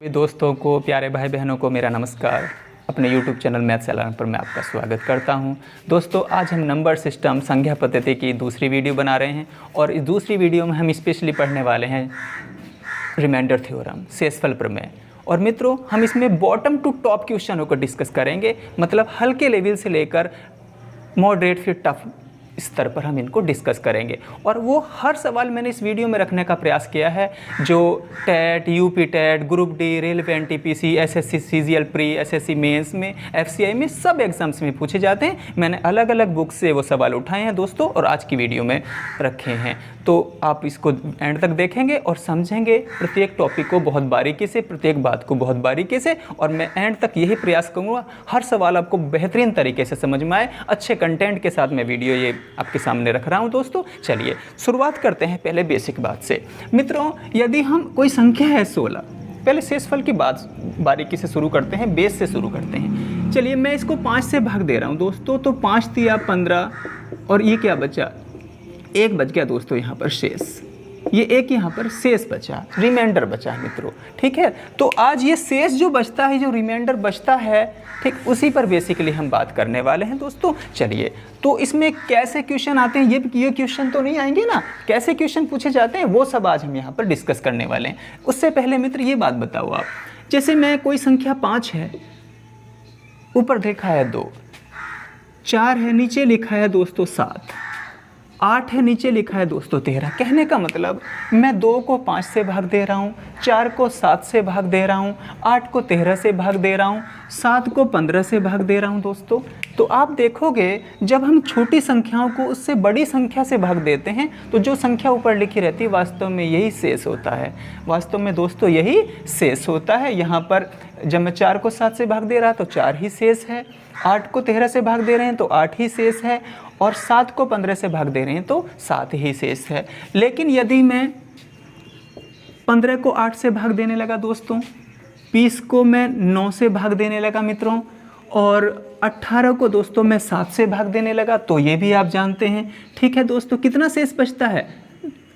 सभी दोस्तों को, प्यारे भाई बहनों को मेरा नमस्कार। अपने YouTube चैनल मैथ्स एलान पर मैं आपका स्वागत करता हूं। दोस्तों, आज हम नंबर सिस्टम संख्या पद्धति की दूसरी वीडियो बना रहे हैं और इस दूसरी वीडियो में हम स्पेशली पढ़ने वाले हैं रिमाइंडर थ्योरम, शेषफल प्रमेय। और मित्रों, हम इसमें बॉटम टू टॉप क्वेश्चनों को डिस्कस करेंगे, मतलब हल्के लेवल से लेकर मॉडरेट फिर टफ स्तर पर हम इनको डिस्कस करेंगे। और वो हर सवाल मैंने इस वीडियो में रखने का प्रयास किया है जो TET, UP TET, group D, railway NTPC, SSC CGL pre, SSC mains में, एफसीआई में, सब एग्जाम्स में पूछे जाते हैं। मैंने अलग अलग बुक से वो सवाल उठाए हैं दोस्तों और आज की वीडियो में रखे हैं। तो आप इसको एंड तक देखेंगे और समझेंगे प्रत्येक टॉपिक को बहुत बारीकी से, प्रत्येक बात को बहुत बारीकी से। और मैं एंड तक यही प्रयास करूँगा हर सवाल आपको बेहतरीन तरीके से समझ में आए। अच्छे कंटेंट के साथ मैं वीडियो ये आपके सामने रख रहा हूँ दोस्तों। चलिए शुरुआत करते हैं पहले बेसिक बात से। मित्रों, यदि हम कोई संख्या है 16, पहले शेषफल की बात बारीकी से शुरू करते हैं, बेस से शुरू करते हैं। चलिए मैं इसको 5 से भाग दे रहा हूँ दोस्तों। तो 5 तिया 15 और ये क्या बचा, 1 बच गया दोस्तों यहाँ पर शेष। ये एक यहाँ पर शेष बचा, रिमाइंडर बचा है मित्रों। ठीक है, तो आज ये शेष जो बचता है, जो रिमाइंडर बचता है, ठीक, उसी पर बेसिकली हम बात करने वाले हैं दोस्तों। चलिए, तो इसमें कैसे क्वेश्चन आते हैं, ये क्वेश्चन तो नहीं आएंगे ना, कैसे क्वेश्चन पूछे जाते हैं वो सब आज हम यहाँ पर डिस्कस करने वाले हैं। उससे पहले मित्र ये बात बताओ आप, जैसे मैं कोई संख्या 5 है, ऊपर लिखा है 2, 4 है, नीचे लिखा है दोस्तों 7, 8 है, नीचे लिखा है दोस्तों 13। कहने का मतलब मैं 2 को 5 से भाग दे रहा हूँ, 4 को 7 से भाग दे रहा हूँ, 8 को 13 से भाग दे रहा हूँ, 7 को 15 से भाग दे रहा हूँ दोस्तों। तो आप देखोगे जब हम छोटी संख्याओं को उससे बड़ी संख्या से भाग देते हैं तो जो संख्या ऊपर लिखी रहती है वास्तव में यही शेष होता है। वास्तव में दोस्तों यही शेष होता है। यहाँ पर जब मैं 4 को 7 से भाग दे रहा तो 4 ही शेष है, 8 को 13 से भाग दे रहे हैं तो 8 ही शेष है, और 7 को 15 से भाग दे रहे हैं तो 7 ही शेष है। लेकिन यदि मैं 15 को 8 से भाग देने लगा दोस्तों, 20 को मैं 9 से भाग देने लगा मित्रों, और 18 को दोस्तों मैं 7 से भाग देने लगा, तो ये भी आप जानते हैं। ठीक है दोस्तों, कितना शेष बचता है,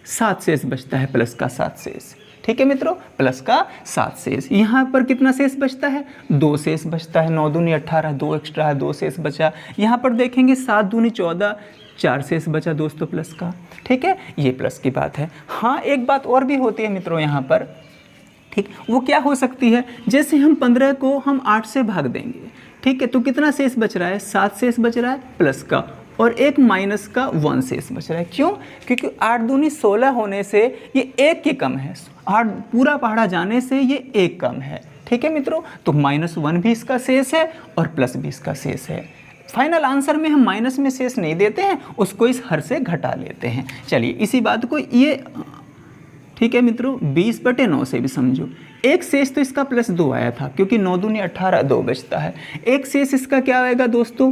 7 शेष बचता है, प्लस का 7 शेष। ठीक है मित्रों, प्लस का 7 शेष। यहाँ पर कितना शेष बचता है, 2 शेष बचता है। 9 दूनी 18, 2 एक्स्ट्रा है, 2 शेष बचा। यहाँ पर देखेंगे 7 दूनी 14, 4 शेष बचा दोस्तों प्लस का। ठीक है, ये प्लस की बात है। हाँ, एक बात और भी होती है मित्रों यहाँ पर, ठीक, वो क्या हो सकती है, जैसे हम 15 को हम 8 से भाग देंगे, ठीक है, तो कितना शेष बच रहा है, 7 शेष बच रहा है प्लस का, और एक माइनस का 1 शेष बच रहा है। क्यों? क्योंकि 8 दूनी 16 होने से ये 1 के कम है, 8 पूरा पहाड़ा जाने से ये 1 कम है। ठीक है मित्रों, तो -1 भी इसका शेष है और प्लस भी इसका शेष है। फाइनल आंसर में हम माइनस में शेष नहीं देते हैं, उसको इस हर से घटा लेते हैं। चलिए इसी बात को ये, ठीक है मित्रों, 20/9 से भी समझो। एक शेष तो इसका +2 आया था क्योंकि 9 दूनी 18, 2 बचता है। एक शेष इसका क्या आएगा दोस्तों,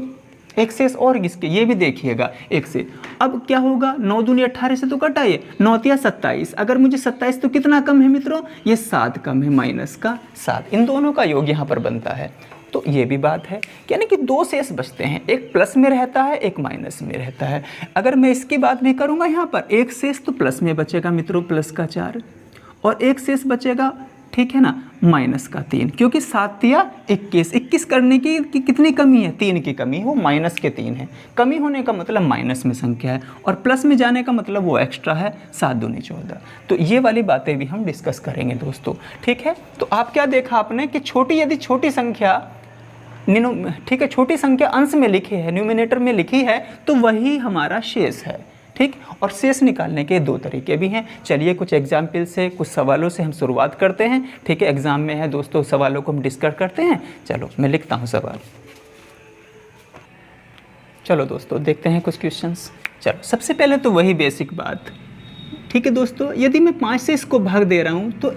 एक शेष और इसके, ये भी देखिएगा एक से। अब क्या होगा, 9 दूनी 18 से तो कटाइए, 9 तिया 27। अगर मुझे 27 तो कितना कम है मित्रों, ये 7 कम है, माइनस का 7। इन दोनों का योग यहाँ पर बनता है। तो ये भी बात है, यानी कि 2 शेष बचते हैं, एक प्लस में रहता है, एक माइनस में रहता है। अगर मैं इसकी बात भी करूँगा यहाँ पर, एक शेष तो प्लस में बचेगा मित्रों, प्लस का 4, और एक शेष बचेगा, ठीक है ना, माइनस का 3, क्योंकि 7 तिया 21, 21 करने की कितनी कमी है, 3 की कमी, वो माइनस के 3 है। कमी होने का मतलब माइनस में संख्या है, और प्लस में जाने का मतलब वो एक्स्ट्रा है, 7 दूनी 14। तो ये वाली बातें भी हम डिस्कस करेंगे दोस्तों। ठीक है, तो आप क्या देखा आपने कि यदि छोटी संख्या, ठीक है, छोटी संख्या अंश में लिखी है, न्यूमिनेटर में लिखी है, तो वही हमारा शेष है। ठीक, और शेष निकालने के 2 तरीके भी हैं। चलिए कुछ एग्जाम्पल से, कुछ सवालों से हम शुरुआत करते हैं। ठीक है, एग्जाम में है दोस्तों, सवालों को हम डिस्कस करते हैं। चलो मैं लिखता हूँ सवाल। चलो दोस्तों देखते हैं कुछ क्वेश्चंस। चलो सबसे पहले तो वही बेसिक बात, ठीक है दोस्तों, यदि मैं 5 से इसको भाग दे रहा हूँ तो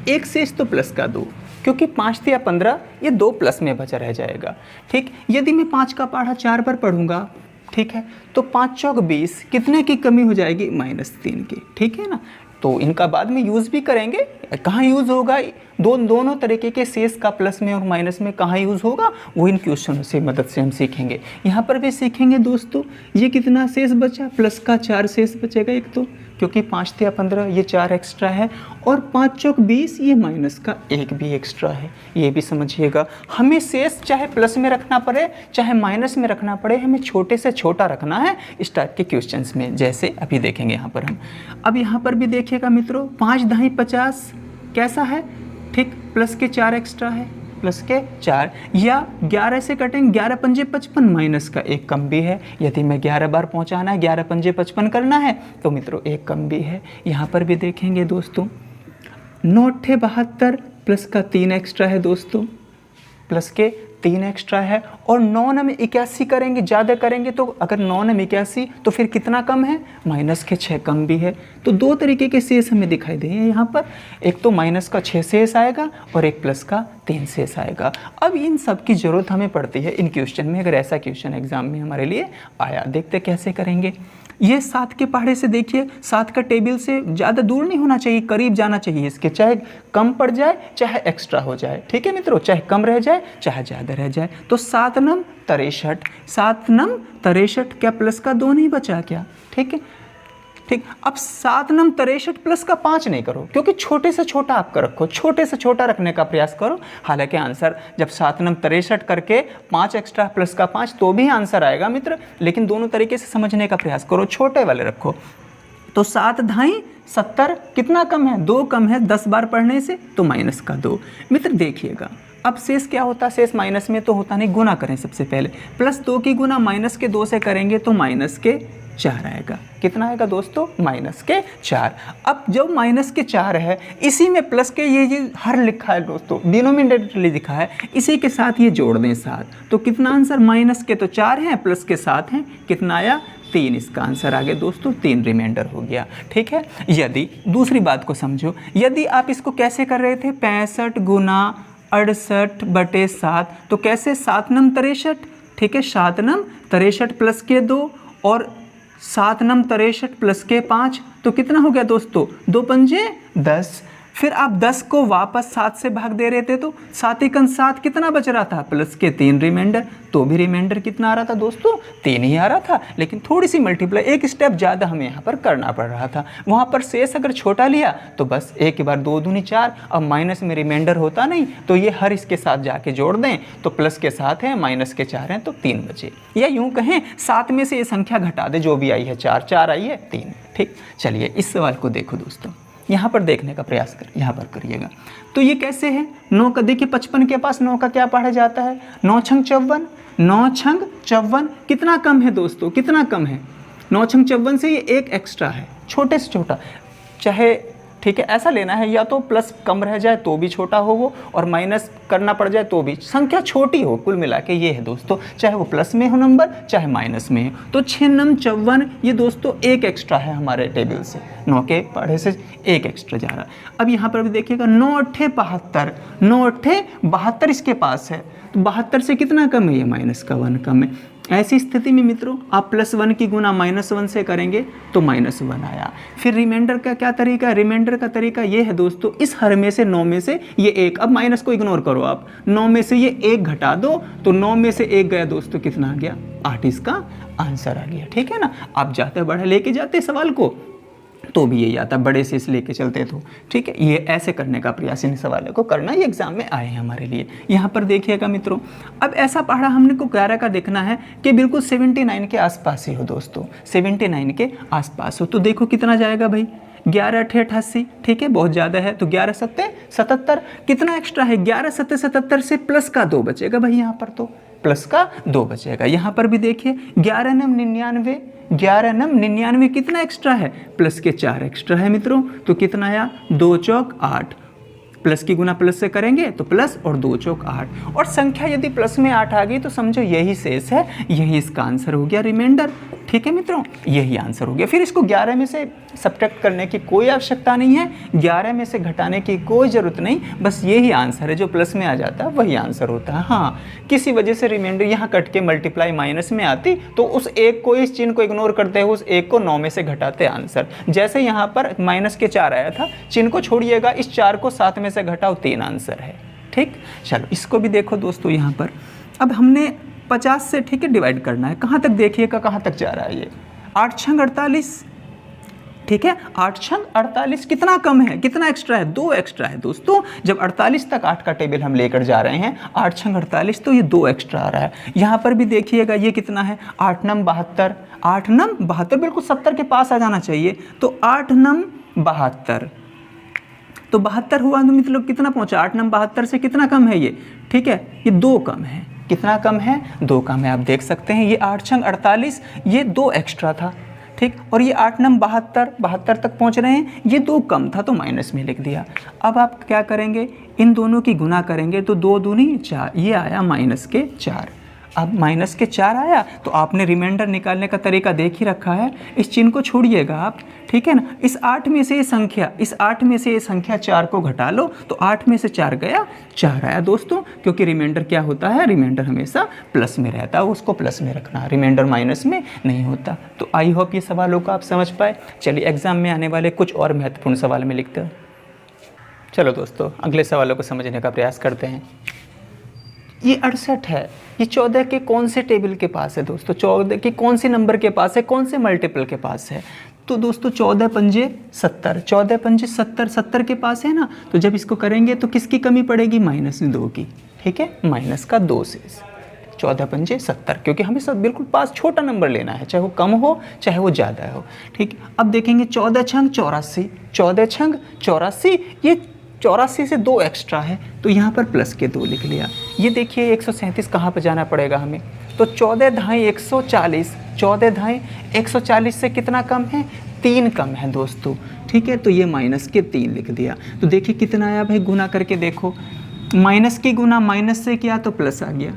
एक शेष तो प्लस का 2, क्योंकि 5 तिया 15, ये 2 प्लस में बचा रह जाएगा। ठीक, यदि मैं 5 का पहाड़ा 4 पर पढ़ूंगा, ठीक है, तो 5 चौक 20, कितने की कमी हो जाएगी, -3 की। ठीक है ना, तो इनका बाद में यूज़ भी करेंगे। कहाँ यूज़ होगा, दोनों तरीके के शेष का प्लस में और माइनस में कहाँ यूज़ होगा, वो इन क्वेश्चन से मदद से हम सीखेंगे। यहाँ पर भी सीखेंगे दोस्तों, ये कितना शेष बचा, प्लस का 4 शेष बचेगा एक तो, क्योंकि 5 × 15 ये 4 एक्स्ट्रा है, और 5 × 20 ये माइनस का 1 भी एक्स्ट्रा है। ये भी समझिएगा, हमें शेष चाहे प्लस में रखना पड़े चाहे माइनस में रखना पड़े, हमें छोटे से छोटा रखना है इस टाइप के क्वेश्चंस में, जैसे अभी देखेंगे यहाँ पर हम। अब यहाँ पर भी देखिएगा मित्रों, 5 × 2 = 50 कैसा है, ठीक, प्लस के 4 एक्स्ट्रा है, प्लस के 4, या 11 से कटेंगे, 11 × 5 = 55, माइनस का 1 कम भी है। यदि मैं 11 बार पहुंचाना है, 11 × 5 = 55 करना है, तो मित्रों 1 कम भी है। यहाँ पर भी देखेंगे दोस्तों, 9 × 8 = 72, प्लस का 3 एक्स्ट्रा है दोस्तों, प्लस के 3 एक्स्ट्रा है, और 9 × 9 = 81 करेंगे, ज़्यादा करेंगे तो अगर 9 × 9 = 81 तो फिर कितना कम है, माइनस के 6 कम भी है। तो 2 तरीके के शेष हमें दिखाई दे यहाँ पर, एक तो माइनस का 6 शेष आएगा और एक प्लस का 3 शेष आएगा। अब इन सब की ज़रूरत हमें पड़ती है इन क्वेश्चन में, अगर ऐसा क्वेश्चन एग्जाम में हमारे लिए आया। देखते कैसे करेंगे। ये 7 के पहाड़े से देखिए, 7 का टेबल से ज़्यादा दूर नहीं होना चाहिए, करीब जाना चाहिए इसके, चाहे कम पड़ जाए चाहे एक्स्ट्रा हो जाए, ठीक है मित्रों, चाहे कम रह जाए चाहे ज़्यादा रह जाए। तो 7 × 9 = 63, 7 × 9 = 63, क्या प्लस का 2 नहीं बचा क्या, ठीक है, ठीक। अब 7 × 9 = 63, प्लस का 5 नहीं करो, क्योंकि छोटे से छोटा आपका रखो, छोटे से छोटा रखने का प्रयास करो। हालांकि आंसर जब 7 × 9 = 63 करके 5 एक्स्ट्रा प्लस का 5 तो भी आंसर आएगा मित्र, लेकिन दोनों तरीके से समझने का प्रयास करो, छोटे वाले रखो। तो 7 × 2 = 70, कितना कम है, 2 कम है 10 बार पढ़ने से, तो माइनस का 2। मित्र देखिएगा, अब शेष क्या होता है, शेष माइनस में तो होता नहीं, गुना करें सबसे पहले, प्लस 2 की गुना माइनस के 2 से करेंगे तो माइनस के 4 आएगा। कितना आएगा दोस्तों, माइनस के 4। अब जब माइनस के 4 है, इसी में प्लस के ये हर लिखा है दोस्तों, डिनोमिनेटर लिखा है, इसी के साथ ये जोड़ दें 7, तो कितना आंसर, माइनस के तो 4 हैं, प्लस के 7 हैं, कितना आया, 3। इसका आंसर आ गया दोस्तों 3 रिमाइंडर हो गया, ठीक है। यदि दूसरी बात को समझो, यदि आप इसको कैसे कर रहे थे, 65 × 68/7, तो कैसे, 7 × 9 = 63, ठीक है, 7 × 9 = 63 प्लस के 2 और 7 × 9 = 63 प्लस के 5, तो कितना हो गया दोस्तों, 2 × 5 = 10। फिर आप 10 को वापस 7 से भाग दे रहे थे, तो 7 × 7 कितना बच रहा था, प्लस के 3 रिमाइंडर, तो भी रिमाइंडर कितना आ रहा था दोस्तों, 3 ही आ रहा था, लेकिन थोड़ी सी मल्टीप्लाई, एक स्टेप ज़्यादा हमें यहाँ पर करना पड़ रहा था। वहाँ पर शेष अगर छोटा लिया तो बस एक बार 2 दूनी 4, अब माइनस में रिमाइंडर होता नहीं, तो ये हर इसके साथ जाके जोड़ दें, तो प्लस के 7 हैं, माइनस के 4 हैं, तो 3 बचे। या यूँ कहें 7 में से ये संख्या घटा दे, जो भी आई है 4 आई है 3, ठीक। चलिए इस सवाल को देखो दोस्तों, यहाँ पर देखने का प्रयास कर, यहाँ पर करिएगा। तो ये कैसे है, 9 का देखिए, 55 के पास 9 का क्या पढ़ा जाता है, 9 × 54, 9 × 54 कितना कम है दोस्तों, कितना कम है, 9 × 54 से ये 1 एक्स्ट्रा है, छोटे से छोटा, चाहे ठीक है ऐसा लेना है, या तो प्लस कम रह जाए तो भी छोटा हो वो, और माइनस करना पड़ जाए तो भी, संख्या छोटी हो, कुल मिला के ये है दोस्तों, चाहे वो प्लस में हो नंबर चाहे माइनस में हो। तो 6 × 9 = 54, ये दोस्तों 1 एक्स्ट्रा है हमारे टेबल से, 9 के पढ़े से 1 एक्स्ट्रा जा रहा है। अब यहाँ पर भी देखिएगा, 9 × 8 = 72, 9 × 8 = 72 इसके पास है, तो 72 से कितना कम है, ये माइनस का 1 कम है। ऐसी स्थिति में मित्रों आप +1 की गुना -1 से करेंगे तो -1 आया। फिर रिमाइंडर का क्या तरीका है, रिमाइंडर का तरीका ये है दोस्तों, इस हर में से 9 में से ये 1, अब माइनस को इग्नोर करो आप, 9 में से ये 1 घटा दो, तो 9 में से 1 गया दोस्तों, कितना आ गया, 8 इसका आंसर आ गया, ठीक है ना। आप जाते बढ़े लेके जाते सवाल को तो भी यही आता, बड़े से इस लेके चलते तो, ठीक है। ये ऐसे करने का प्रयास इन सवालों को करना, ये एग्जाम में आए हैं हमारे लिए। यहाँ पर देखिएगा मित्रों, अब ऐसा पढ़ा हमने को 11 का देखना है कि बिल्कुल 79 के आसपास ही हो दोस्तों, 79 के आसपास हो, तो देखो कितना जाएगा भाई, 11 × 8 = 88, ठीक है, बहुत ज़्यादा है, तो 11 × 7 = 77, कितना एक्स्ट्रा है, 11 × 7 = 77 से प्लस का 2 बचेगा भाई, यहाँ पर तो प्लस का 2 बचेगा। यहाँ पर भी देखिए 11 × 99, 11 × 99 कितना एक्स्ट्रा है, प्लस के 4 एक्स्ट्रा है मित्रों, तो कितना आया, 2 × 8, प्लस की गुना प्लस से करेंगे तो प्लस, और 2 × 8, और संख्या यदि प्लस में 8 आ गई तो समझो यही शेष है, यही इसका आंसर हो गया रिमाइंडर, ठीक है मित्रों, यही आंसर हो गया। फिर इसको 11 में से सब्ट्रैक्ट करने की कोई आवश्यकता नहीं है, 11 में से घटाने की कोई ज़रूरत नहीं, बस यही आंसर है, जो प्लस में आ जाता है वही आंसर होता है। हाँ, किसी वजह से रिमाइंडर यहाँ कट के मल्टीप्लाई माइनस में आती तो उस एक को, इस चिन्ह को इग्नोर करते हुए उस एक को 9 में से घटाते आंसर। जैसे यहाँ पर माइनस के 4 आया था, चिन्ह को छोड़िएगा, इस 4 को 7 में से घटाओ, 3 आंसर है। ठीक, चलो इसको भी देखो दोस्तों। यहाँ पर अब हमने 50 से, ठीक है, डिवाइड करना है। कहाँ तक देखिएगा, कहाँ तक जा रहा है ये, 8 छंग 48, ठीक है, 8 छंग 48 कितना कम है, कितना एक्स्ट्रा है, 2 एक्स्ट्रा है दोस्तों। जब 48 तक 8 का टेबल हम लेकर जा रहे हैं, 8 छंग 48, तो ये 2 एक्स्ट्रा आ रहा है। यहाँ पर भी देखिएगा ये कितना है, 8 नम 72, 8 नम 72 बिल्कुल 70 के पास आ जाना चाहिए, तो 8 नम 72, तो 72 हुआ तो मतलब कितना पहुँचा, 8 नम 72 से कितना कम है ये, ठीक है, ये 2 कम है। कितना कम है, 2 कम है। आप देख सकते हैं ये 8 छंग 48, ये 2 एक्स्ट्रा था, ठीक, और ये 8 नम 72 तक पहुंच रहे हैं, ये 2 कम था तो माइनस में लिख दिया। अब आप क्या करेंगे, इन दोनों की गुना करेंगे तो 2 दूनी 4, ये आया माइनस के 4। अब माइनस के 4 आया तो आपने रिमाइंडर निकालने का तरीका देख ही रखा है, इस चिन्ह को छोड़िएगा आप, ठीक है ना। इस 8 में से ये संख्या, इस 8 में से ये संख्या 4 को घटा लो, तो 8 में से 4 गया, 4 आया दोस्तों, क्योंकि रिमाइंडर क्या होता है, रिमाइंडर हमेशा प्लस में रहता है, उसको प्लस में रखना, रिमाइंडर माइनस में नहीं होता। तो आई होप ये सवालों को आप समझ पाए। चलिए एग्जाम में आने वाले कुछ और महत्वपूर्ण सवाल में लिखते हैं। चलो दोस्तों, अगले सवालों को समझने का प्रयास करते हैं। ये 68 है, ये 14 के कौन से टेबल के पास है दोस्तों, 14 के कौन से नंबर के पास है, कौन से मल्टीपल के पास है। तो दोस्तों 14 पंजे 70, 14 पंजे 70, 70 के पास है ना, तो जब इसको करेंगे तो किसकी कमी पड़ेगी, -2 की, ठीक है, माइनस का 2 से 14 पंजे 70, क्योंकि हमें सब बिल्कुल पास छोटा नंबर लेना है, चाहे वो कम हो चाहे वो ज़्यादा हो, ठीक। अब देखेंगे 14 छंग 84, 14 छंग 84, ये 84 से 2 एक्स्ट्रा है, तो यहाँ पर प्लस के 2 लिख लिया। ये देखिए 137 कहाँ पर जाना पड़ेगा हमें, तो 14 धाई 140, 14 धाई 140 से कितना कम है, 3 कम है दोस्तों, ठीक है, तो ये माइनस के 3 लिख दिया। तो देखिए कितना आया भाई, गुना करके देखो, माइनस की गुना माइनस से किया तो प्लस आ गया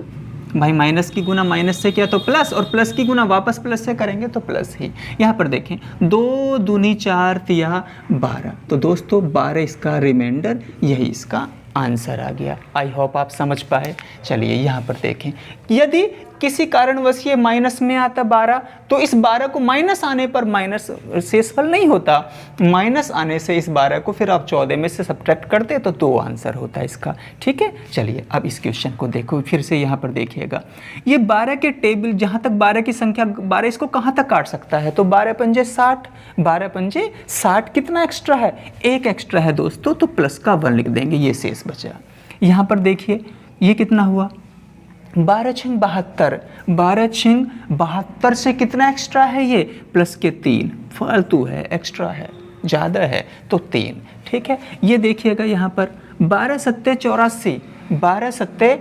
भाई, माइनस की गुना माइनस से किया तो प्लस, और प्लस की गुना वापस प्लस से करेंगे तो प्लस ही। यहाँ पर देखें 2 दूनी 4 तिया 12, तो दोस्तों 12 इसका रिमाइंडर, यही इसका आंसर आ गया। आई होप आप समझ पाए। चलिए यहाँ पर देखें, यदि किसी कारणवश ये माइनस में आता 12, तो इस 12 को माइनस आने पर माइनस शेषफल नहीं होता, माइनस आने से इस 12 को फिर आप 14 में से सब्ट्रैक्ट करते तो 2 आंसर होता है इसका, ठीक है। चलिए अब इस क्वेश्चन को देखो फिर से, यहाँ पर देखिएगा ये 12 के टेबल, जहाँ तक 12 की संख्या, 12 इसको कहाँ तक काट सकता है, तो 12 पंजे 60, 12 पंजे 60, कितना एक्स्ट्रा है, 1 एक्स्ट्रा है दोस्तों, तो प्लस का 1 लिख देंगे, ये शेष बचा। यहाँ पर देखिए ये कितना हुआ, 12 छंग 72, 12 छंग 72 से कितना एक्स्ट्रा है, ये प्लस के 3, फालतू है, एक्स्ट्रा है, ज़्यादा है तो 3, ठीक है। ये देखिएगा यहाँ पर 12 सत्ते 84, 12 सत्ते,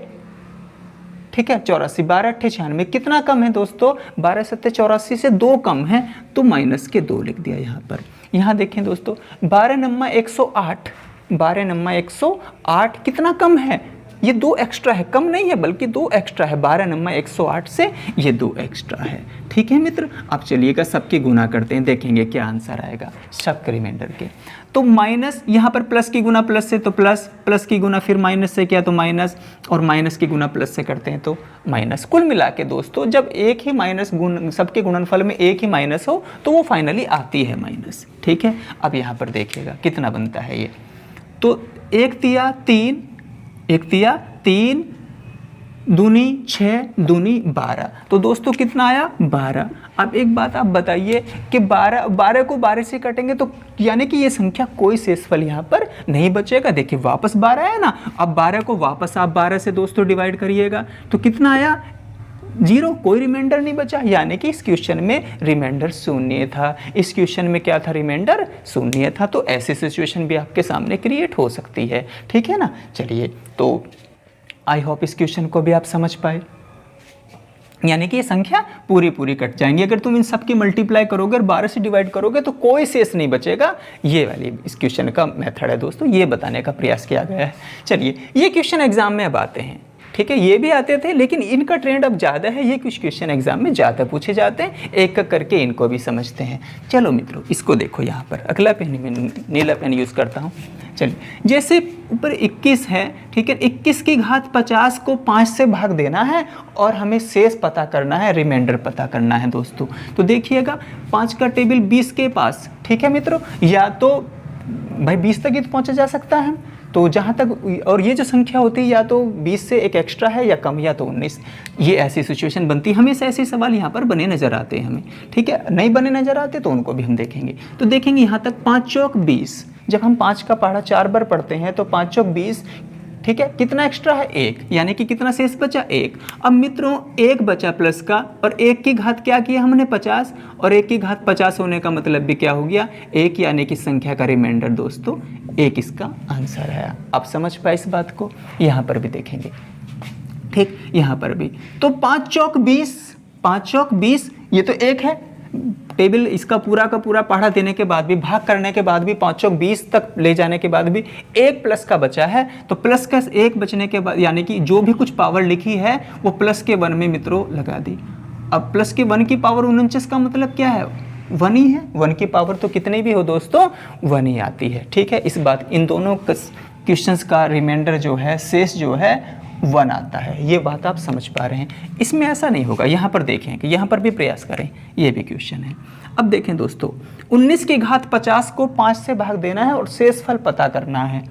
ठीक है 84, 12 अट्ठे 96, कितना कम है दोस्तों, 12 सत्ते 84 से 2 कम है, तो माइनस के 2 लिख दिया यहाँ पर। यहाँ देखें दोस्तों 12 नम्मा 108, 12 नम्मा 108 कितना कम है, ये 2 एक्स्ट्रा है, कम नहीं है बल्कि 2 एक्स्ट्रा है, 12 नम्मा 108 से ये 2 एक्स्ट्रा है, ठीक है मित्र। अब चलिएगा सबकी गुना करते हैं, देखेंगे क्या आंसर आएगा सबके रिमाइंडर के। तो माइनस, यहाँ पर प्लस की गुना प्लस से तो प्लस, प्लस की गुना फिर माइनस से किया तो माइनस, और माइनस की गुना प्लस से करते हैं तो माइनस। कुल मिला के दोस्तों जब एक ही माइनस गुण, सबके गुणनफल में एक ही माइनस हो तो वो फाइनली आती है माइनस, ठीक है। अब यहाँ पर देखिएगा कितना बनता है ये, तो 1 तिया 3, 1 तिया 3, दूनी 6, दूनी 12, तो दोस्तों कितना आया 12। अब एक बात आप बताइए कि 12 को 12 से कटेंगे तो यानी कि ये संख्या कोई शेषफल यहाँ पर नहीं बचेगा। देखिए वापस 12 है ना, अब 12 को वापस आप 12 से दोस्तों डिवाइड करिएगा तो कितना आया 0, कोई रिमाइंडर नहीं बचा, यानी कि इस क्वेश्चन में रिमाइंडर शून्य था। इस क्वेश्चन में क्या था, रिमाइंडर शून्य था। तो ऐसी सिचुएशन भी आपके सामने क्रिएट हो सकती है, ठीक है ना। चलिए तो आई होप इस क्वेश्चन को भी आप समझ पाए, यानी कि ये संख्या पूरी कट जाएंगी। अगर तुम इन सब की मल्टीप्लाई करोगे और 12 से डिवाइड करोगे तो कोई शेष नहीं बचेगा। ये वाली इस क्वेश्चन का मेथड है दोस्तों, ये बताने का प्रयास किया गया है। चलिए ये क्वेश्चन एग्जाम में अब आते हैं, ठीक है, ये भी आते थे, लेकिन इनका ट्रेंड अब ज़्यादा है, ये कुछ क्वेश्चन एग्जाम में ज़्यादा पूछे जाते हैं, एक एक करके इनको भी समझते हैं। चलो मित्रों, इसको देखो यहाँ पर, अगला पेन में नीला पेन यूज़ करता हूँ। चलिए, जैसे ऊपर 21 है, ठीक है, 21 की घात 50 को 5 से भाग देना है और हमें शेष पता करना है, रिमाइंडर पता करना है दोस्तों। तो देखिएगा 5 का टेबल 20 के पास, ठीक है मित्रों, या तो भाई 20 तक ही तो पहुँचा जा सकता है, तो जहाँ तक, और ये जो संख्या होती है या तो 20 से एक एक्स्ट्रा है या कम, या तो 19, ये ऐसी सिचुएशन बनती है। हमेशा ऐसे सवाल यहाँ पर बने नज़र आते हैं हमें, ठीक है, नहीं बने नज़र आते तो उनको भी हम देखेंगे। तो देखेंगे यहाँ तक 5 चौक 20, जब हम 5 का पहाड़ा 4 बार पढ़ते हैं तो 5 चौक 20, ठीक है, कितना एक्स्ट्रा है 1, यानी कि कितना शेष बचा 1। अब मित्रों 1 बचा प्लस का, और 1 की घात क्या किया हमने 50, और 1 की घात 50 होने का मतलब भी क्या हो गया 1, यानी कि संख्या का रिमाइंडर दोस्तों 1 इसका आंसर है। आप समझ पाए इस बात को? यहाँ पर भी देखेंगे, ठीक, यहाँ पर भी तो 5 चौक 20, 5 चौक 20, ये तो 1 है, टेबल इसका पूरा का पूरा पढ़ा देने के बाद भी, भाग करने के बाद भी, 5 चौक 20 तक ले जाने के बाद भी 1 प्लस का बचा है, तो प्लस का 1 बचने के बाद, यानी कि जो भी कुछ पावर लिखी है वो प्लस के 1 में मित्रों लगा दी। अब प्लस के 1 की पावर 49 का मतलब क्या है, 1 ही है, 1 की पावर तो कितनी भी हो दोस्तों 1 ही आती है, ठीक है। इस बात, इन दोनों क्वेश्चंस का रिमाइंडर जो है, शेष जो है 1 आता है, ये बात आप समझ पा रहे हैं। इसमें ऐसा नहीं होगा, यहाँ पर देखें कि यहाँ पर भी प्रयास करें, ये भी क्वेश्चन है। अब देखें दोस्तों, 19 की घात 50 को 5 से भाग देना है और शेषफल पता करना है।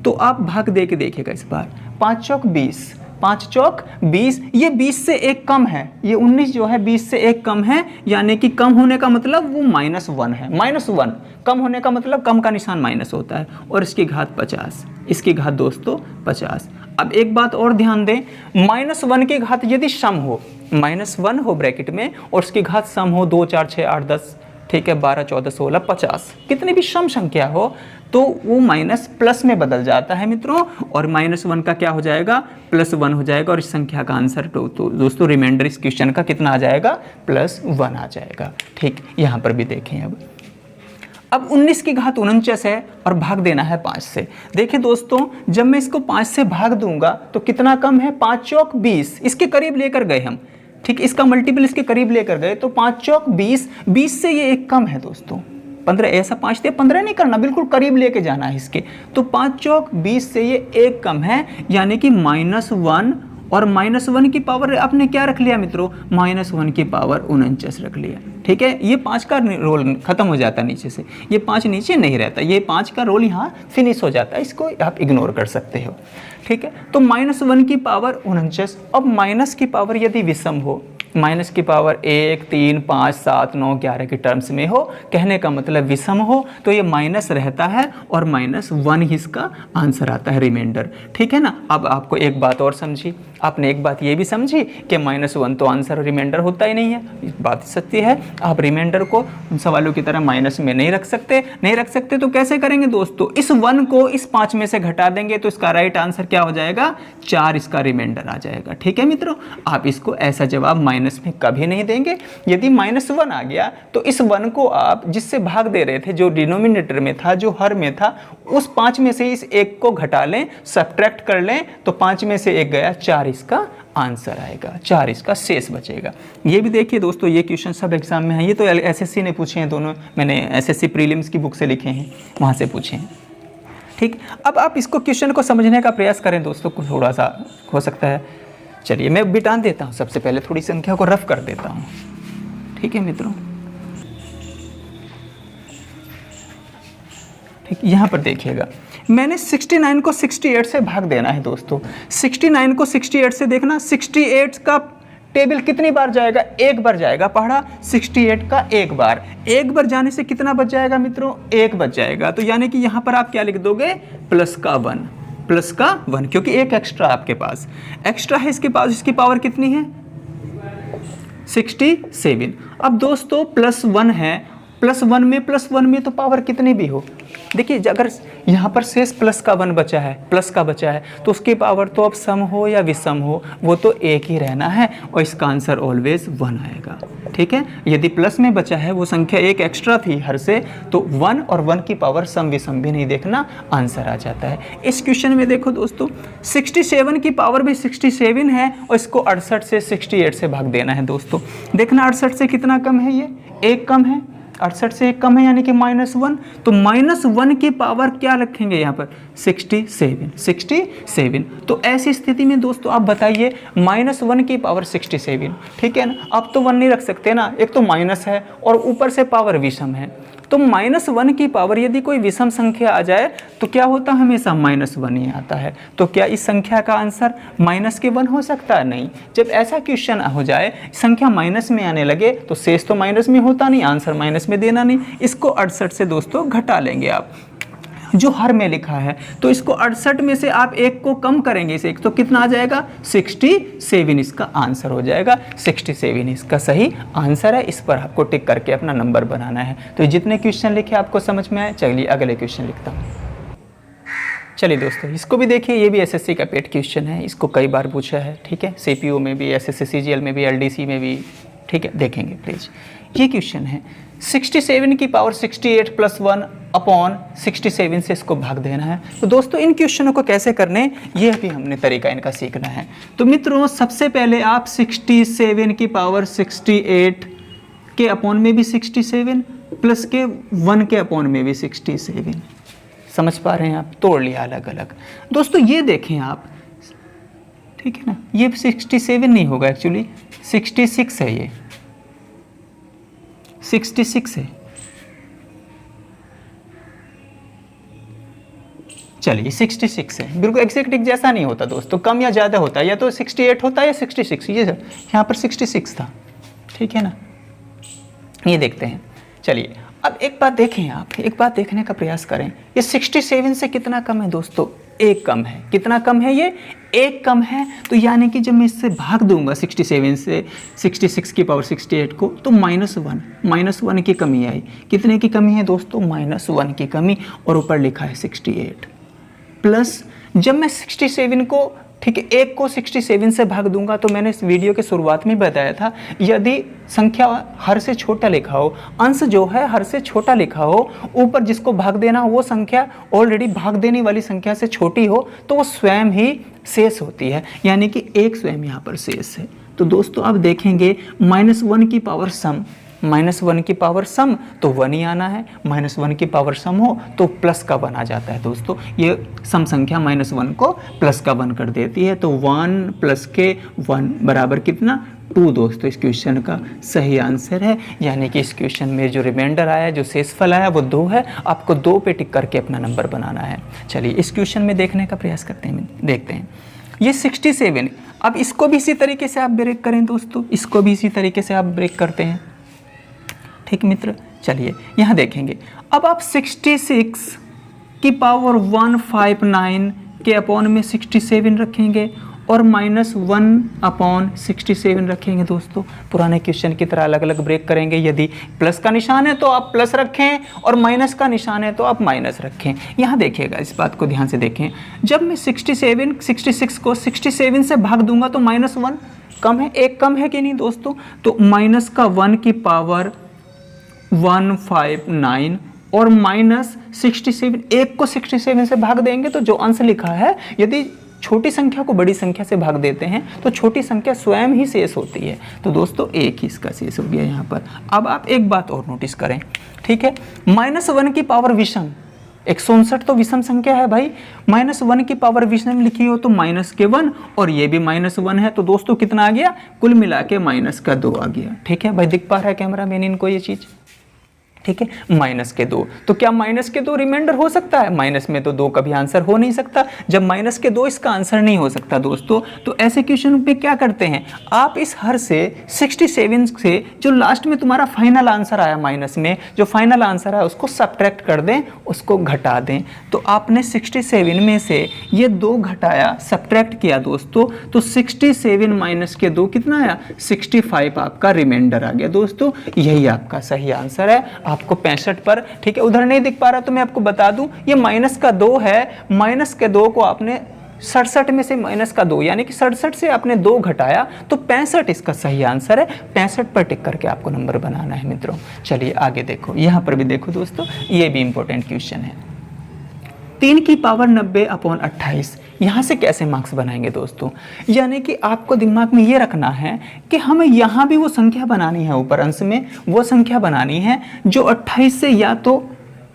तो आप भाग दे के देखिएगा इस बार, 5 चौक 20, 5 चौक 20, ये 20 से 1 कम है, ये 19 जो है 20 से 1 कम है, यानी कि कम होने का मतलब वो -1 है, -1, कम होने का मतलब कम का निशान माइनस होता है, और इसकी घात 50, इसकी घात दोस्तों 50। अब एक बात और ध्यान दें, -1 की घात यदि सम हो, -1 हो ब्रैकेट में, और उसकी घात सम हो 2 4 6 8 10, ठीक है, 12 14 16 50, कितनी भी सम संख्या हो तो वो माइनस प्लस में बदल जाता है मित्रों, और -1 का क्या हो जाएगा +1 हो जाएगा, और इस संख्या का आंसर तो दोस्तों रिमाइंडर इस क्वेश्चन का कितना आ जाएगा +1 आ जाएगा, ठीक। यहाँ पर भी देखें, अब 19 की घात 49 है और भाग देना है 5 से। देखिए दोस्तों, जब मैं इसको 5 से भाग दूंगा तो कितना कम है, 5 चौक 20, इसके करीब लेकर गए हम, ठीक, इसका मल्टीपल इसके करीब लेकर गए, तो 5 चौक 20, 20 से ये 1 कम है दोस्तों, 15, ऐसा 5 से 15 नहीं करना, बिल्कुल करीब लेके जाना है इसके। तो 5 चौक 20 से ये 1 कम है, यानी कि -1, और -1 की पावर आपने क्या रख लिया मित्रों, -1 की पावर 49 रख लिया, ठीक है। ये 5 का रोल खत्म हो जाता है नीचे से, ये 5 नीचे नहीं रहता, ये 5 का रोल यहाँ फिनिश हो जाता है, इसको आप इग्नोर कर सकते हो, ठीक है। तो -1 की पावर 49, अब माइनस की पावर यदि विषम हो, माइनस की पावर 1 3 5 7 9 11 की टर्म्स में हो, कहने का मतलब विषम हो, तो ये माइनस रहता है और -1 ही इसका आंसर आता है, रिमाइंडर, ठीक है ना। अब आपको एक बात और समझी, आपने एक बात ये भी समझी कि -1 तो आंसर रिमाइंडर होता ही नहीं है, इस बात सत्य है। आप रिमाइंडर को सवालों की तरह माइनस में नहीं रख सकते, तो कैसे करेंगे दोस्तों, इस 1 को इस 5 में से घटा देंगे, तो इसका राइट आंसर क्या हो जाएगा, 4 इसका रिमाइंडर आ जाएगा, ठीक है मित्रों। आप इसको ऐसा जवाब माइनस में कभी नहीं देंगे। यदि -1 आ गया तो इस 1 को आप जिससे भाग दे रहे थे, जो डिनोमिनेटर में था, जो हर में था, उस 5 में से इस 1 को घटा लें, सब्ट्रैक्ट कर लें, तो 5 में से 1 गया, 4 इसका आंसर आएगा, 4 इसका शेष बचेगा। ये भी देखिए दोस्तों, ये क्वेश्चन सब एग्जाम में है, ये तो एसएससी ने पूछे हैं दोनों, मैंने एसएससी प्रीलिम्स की बुक से लिखे हैं, वहाँ से पूछे हैं, ठीक। अब आप इसको क्वेश्चन को समझने का प्रयास करें दोस्तों, कुछ थोड़ा सा हो सकता है। चलिए मैं बिटान देता हूँ, सबसे पहले थोड़ी संख्या को रफ कर देता हूँ, ठीक है मित्रों, ठीक। यहाँ पर देखिएगा, मैंने 69 को 68 से भाग देना है दोस्तों, 69 को 68 से देखना, 68 का टेबल कितनी बार जाएगा, 1 बार जाएगा पढ़ा, 68 का 1 बार जाने से कितना बच जाएगा मित्रों, 1 बच जाएगा। तो यानी कि यहाँ पर आप क्या लिख दोगे, +1, क्योंकि 1 एक्स्ट्रा आपके पास एक्स्ट्रा है, इसके पास, इसकी पावर कितनी है 67। अब दोस्तों +1 है, +1 में तो पावर कितनी भी हो, देखिए अगर यहाँ पर शेष प्लस का 1 बचा है, प्लस का बचा है, तो उसकी पावर तो अब सम हो या विषम हो वो तो एक ही रहना है और इसका आंसर ऑलवेज 1 आएगा। ठीक है, यदि प्लस में बचा है वो संख्या एक एक्स्ट्रा थी हर से, तो 1 और 1 की पावर सम विषम भी नहीं देखना, आंसर आ जाता है। इस क्वेश्चन में देखो दोस्तों 67 की पावर भी 67 है और इसको 68 से 68 से भाग देना है दोस्तों। देखना 68 से कितना कम है, ये एक कम है, 68 से एक कम है यानी कि -1, तो -1 की पावर क्या रखेंगे यहाँ पर 67। तो ऐसी स्थिति में दोस्तों आप बताइए -1 की पावर 67, ठीक है ना, अब तो 1 नहीं रख सकते ना, एक तो माइनस है और ऊपर से पावर विषम है, तो -1 की पावर यदि कोई विषम संख्या आ जाए तो क्या होता है, हमेशा -1 ही आता है। तो क्या इस संख्या का आंसर -1 हो सकता है? नहीं। जब ऐसा क्वेश्चन हो जाए संख्या माइनस में आने लगे तो शेष तो माइनस में होता नहीं, आंसर माइनस में देना नहीं, इसको 68 से दोस्तों घटा लेंगे आप जो हर में लिखा है, तो इसको 68 में से आप एक को कम करेंगे इसे एक, तो कितना आ जाएगा 67, इसका आंसर हो जाएगा 67, इसका सही आंसर है। इस पर आपको टिक करके अपना नंबर बनाना है। तो जितने क्वेश्चन लिखे आपको समझ में आए, चलिए अगले क्वेश्चन लिखता हूँ। चलिए दोस्तों इसको भी देखिए, ये भी एसएससी का पेट क्वेश्चन है, इसको कई बार पूछा है, ठीक है, सीपीओ में भी, एसएससी सीजीएल में भी, एलडीसी में भी, ठीक है, देखेंगे प्लीज। ये क्वेश्चन है 67 की पावर 68 + 1 अपॉन 67 से इसको भाग देना है। तो दोस्तों इन क्वेश्चनों को कैसे करने, ये अभी हमने तरीका इनका सीखना है। तो मित्रों सबसे पहले आप 67 की पावर 68 के अपॉन में भी 67 प्लस के 1 के अपॉन में भी 67, समझ पा रहे हैं आप, तोड़ लिया अलग अलग। दोस्तों ये देखें आप, ठीक है ना, ये 67 नहीं होगा एक्चुअली, 66 है, ये 66 है। चलिए 66 है, बिल्कुल एग्जैक्ट एक जैसा नहीं होता दोस्तों, कम या ज़्यादा होता है, या तो 68 होता है या 66, ये यहाँ पर 66 था, ठीक है ना, ये देखते हैं। चलिए अब एक बात देखें आप, एक बात देखने का प्रयास करें, ये 67 से कितना कम है दोस्तों, एक कम है। कितना कम है, ये एक कम है, तो यानी कि जब मैं इससे भाग दूंगा 67 से 66 की पावर 68 को, तो -1 की कमी आई। कितने की कमी है दोस्तों, -1 की कमी, और ऊपर लिखा है 68 प्लस, जब मैं 67 को, ठीक है, एक को 67 से भाग दूंगा, तो मैंने इस वीडियो के शुरुआत में बताया था, यदि संख्या हर से छोटा लिखा हो, अंश जो है हर से छोटा लिखा हो, ऊपर जिसको भाग देना हो वो संख्या ऑलरेडी भाग देने वाली संख्या से छोटी हो, तो वो स्वयं ही शेष होती है, यानी कि एक स्वयं यहाँ पर शेष है। तो दोस्तों अब देखेंगे -1 की पावर सम, -1 की पावर सम तो 1 ही आना है, -1 की पावर सम हो तो प्लस का 1 आ जाता है दोस्तों। ये सम संख्या -1 को प्लस का 1 कर देती है, तो 1 + के 1 बराबर कितना, 2 दोस्तों। इस क्वेश्चन का सही आंसर है, यानी कि इस क्वेश्चन में जो रिमाइंडर आया, जो शेषफल आया वो 2 है, आपको 2 पे टिक करके अपना नंबर बनाना है। चलिए इस क्वेश्चन में देखने का प्रयास करते हैं, देखते हैं। ये 67, अब इसको भी इसी तरीके से आप ब्रेक करें दोस्तों, इसको भी इसी तरीके से आप ब्रेक करते हैं, ठीक मित्र। चलिए यहाँ देखेंगे, अब आप 66 की पावर 159 के अपॉन में 67 रखेंगे और -1 अपॉन 67 रखेंगे दोस्तों। पुराने क्वेश्चन की तरह अलग अलग ब्रेक करेंगे, यदि प्लस का निशान है तो आप प्लस रखें और माइनस का निशान है तो आप माइनस रखें। यहाँ देखिएगा, इस बात को ध्यान से देखें, जब मैं 66 को 67 से भाग दूंगा तो -1 कम है, एक कम है कि नहीं दोस्तों, तो -1 की पावर 159 और -67, एक को 67 से भाग देंगे तो जो अंश लिखा है, यदि छोटी संख्या को बड़ी संख्या से भाग देते हैं तो छोटी संख्या स्वयं ही शेष होती है। तो दोस्तों एक ही इसका शेष हो गया यहाँ पर। अब आप एक बात और नोटिस करें, ठीक है, -1 की पावर विषम, 159 तो विषम संख्या है भाई, -1 की पावर विषम लिखी हो तो -1 और ये भी -1 है, तो दोस्तों कितना आ गया, कुल मिला के -2 आ गया। ठीक है भाई, दिख पा रहा है कैमरा मैन इनको ये चीज़, ठीक है, -2। तो क्या -2 रिमाइंडर हो सकता है, माइनस में तो 2 कभी आंसर हो नहीं सकता, जब -2 इसका आंसर नहीं हो सकता दोस्तों, तो ऐसे क्वेश्चन पे क्या करते हैं आप, इस हर से 67 से जो लास्ट में तुम्हारा फाइनल आंसर आया, माइनस में जो फाइनल आंसर आया उसको सब्ट्रैक्ट कर दें, उसको घटा दें। तो आपने 67 में से ये 2 घटाया, सब्ट्रैक्ट किया दोस्तों, तो 67 - के 2 कितना आया, 65 आपका रिमाइंडर आ गया दोस्तों। यही आपका सही आंसर है, आपको 65 पर, ठीक है। उधर नहीं दिख पा रहा तो मैं आपको बता दूं, ये माइनस का 2 है, माइनस के 2 को आपने 67 में से माइनस का 2 यानी कि 67 से आपने 2 घटाया तो 65 इसका सही आंसर है। 65 पर टिक करके आपको नंबर बनाना है मित्रों। चलिए आगे देखो, यहाँ पर भी देखो दोस्तों, ये भी इंपॉर्टेंट क्वेश्चन है। 3 की पावर 90/28, यहाँ से कैसे मार्क्स बनाएंगे दोस्तों? यानी कि आपको दिमाग में ये रखना है कि हमें यहाँ भी वो संख्या बनानी है, ऊपर अंश में वो संख्या बनानी है जो 28 से या तो